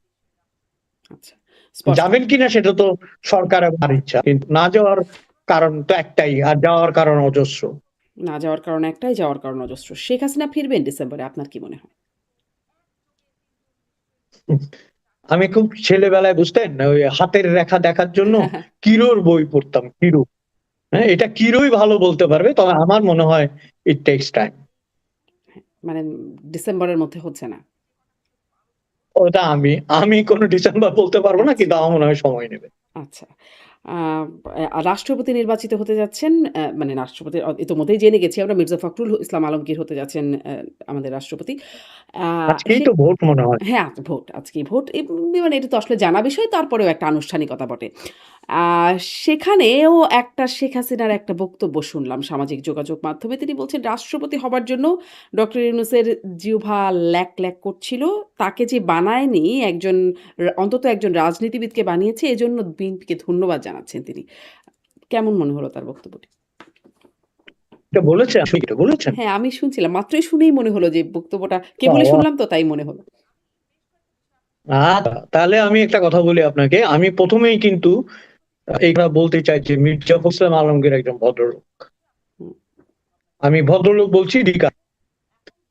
আচ্ছা, স্পষ্ট। যাবেন কিনা সেটা তো সরকারের ইচ্ছা, কিন্তু না যাওয়ার কারণ তো একটাই, আর যাওয়ার কারণ অজস্র। না যাওয়ার কারণ একটাই, যাওয়ার কারণ অজস্র। শেখ হাসিনা ফিরবেন ডিসেম্বরে, আপনার কি মনে হয়? আমি খুব ছেলেবেলায় বুঝতেন ওই হাতের রেখা দেখার জন্য কিরোর বই পড়তাম, কিরো। হ্যাঁ, এটা কিরোই ভালো বলতে পারবে, তবে আমার মনে হয় ইট টেক্স টাইম। মানে ডিসেম্বরের মধ্যে হচ্ছে না। ওটা আমি আমি কোনো ডিসেম্বর বলতে পারবো না, আচ্ছা, কিন্তু আমার মনে হয় সময় নেবে। আচ্ছা। আ রাষ্ট্রপতি নির্বাচিত হতে যাচ্ছেন, মানে রাষ্ট্রপতি ইতোমধ্যেই জেনে গেছি আমরা, মির্জা ফখরুল ইসলাম আলমগীর হতে যাচ্ছেন আমাদের রাষ্ট্রপতি। আ আজকেই সে তো ভোট মনে হয়। হ্যাঁ, ভোট। আজকেই ভোট। মানে এটা তো আসলে জানা বিষয়, তারপরেও একটা আনুষ্ঠানিকতা বটে। আ সেখানেও একটা শেখ হাসিনার একটা বক্তব্য শুনলাম সামাজিক যোগাযোগ মাধ্যমে। তিনি বলছেন রাষ্ট্রপতি হবার জন্য ডক্টর ইউনূসের জিহ্বা ল্যাক, ল্যাক করছিল। তাকে যে বানায়নি একজন, অন্তত একজন রাজনীতিবিদকে বানিয়েছে, এজন্য বিএনপিকে ধন্যবাদ জানাচ্ছেন তিনি। কেমন মনে হলো তার বক্তব্যটি? এটা বলেছেন, আপনি এটা বলেছেন? হ্যাঁ, আমি শুনছিলাম। মাত্রই শুনেই মনে হলো যে বক্তব্যটা কেবলই বাবা! শুনলাম তো তাই মনে হলো। তাহলে আমি একটা কথা বলি আপনাকে। আমি ১ম এই কিন্তু এইটা বলতে চাই যে মির্জা ফখরুল ইসলাম আলমগীর একজন ভদ্রলোক। হুম, আমি ভদ্রলোক বলছি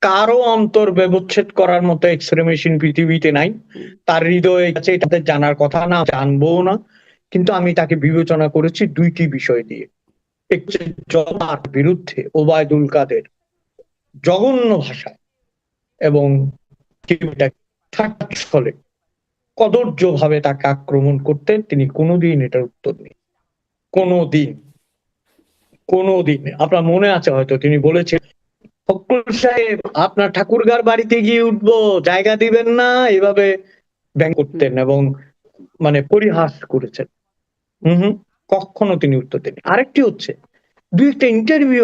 কারো অন্তর ব্যবচ্ছেদ করার মতো এক্স-রে মেশিন পৃথিবীতে নাই। হুম, তার হৃদয়ে আছে, এটাতে জানার কথা না, জানবও না। কিন্তু আমি তাকে বিবেচনা করেছি ২ টি বিষয় দিয়ে। একটি হচ্ছে জমার বিরুদ্ধে ওবায়দুল কাদের জঘন্য ভাষায় এবং ছলে কদর্যভাবে তাকে আক্রমণ করতেন, তিনি কোনোদিন এটার উত্তর নেই। কোনোদিন, কোনোদিন। আপনার মনে আছে হয়তো তিনি বলেছেন, ফখরুল সাহেব আপনার ঠাকুরগাঁর বাড়িতে গিয়ে উঠবো, জায়গা দিবেন না, এভাবে ব্যঙ্গ হুম, করতেন এবং মানে পরিহাস করেছেন। হুম। হম, কখনো তিনি উত্তর দেননি। আরেকটি হচ্ছে ২ একটা ইন্টারভিউ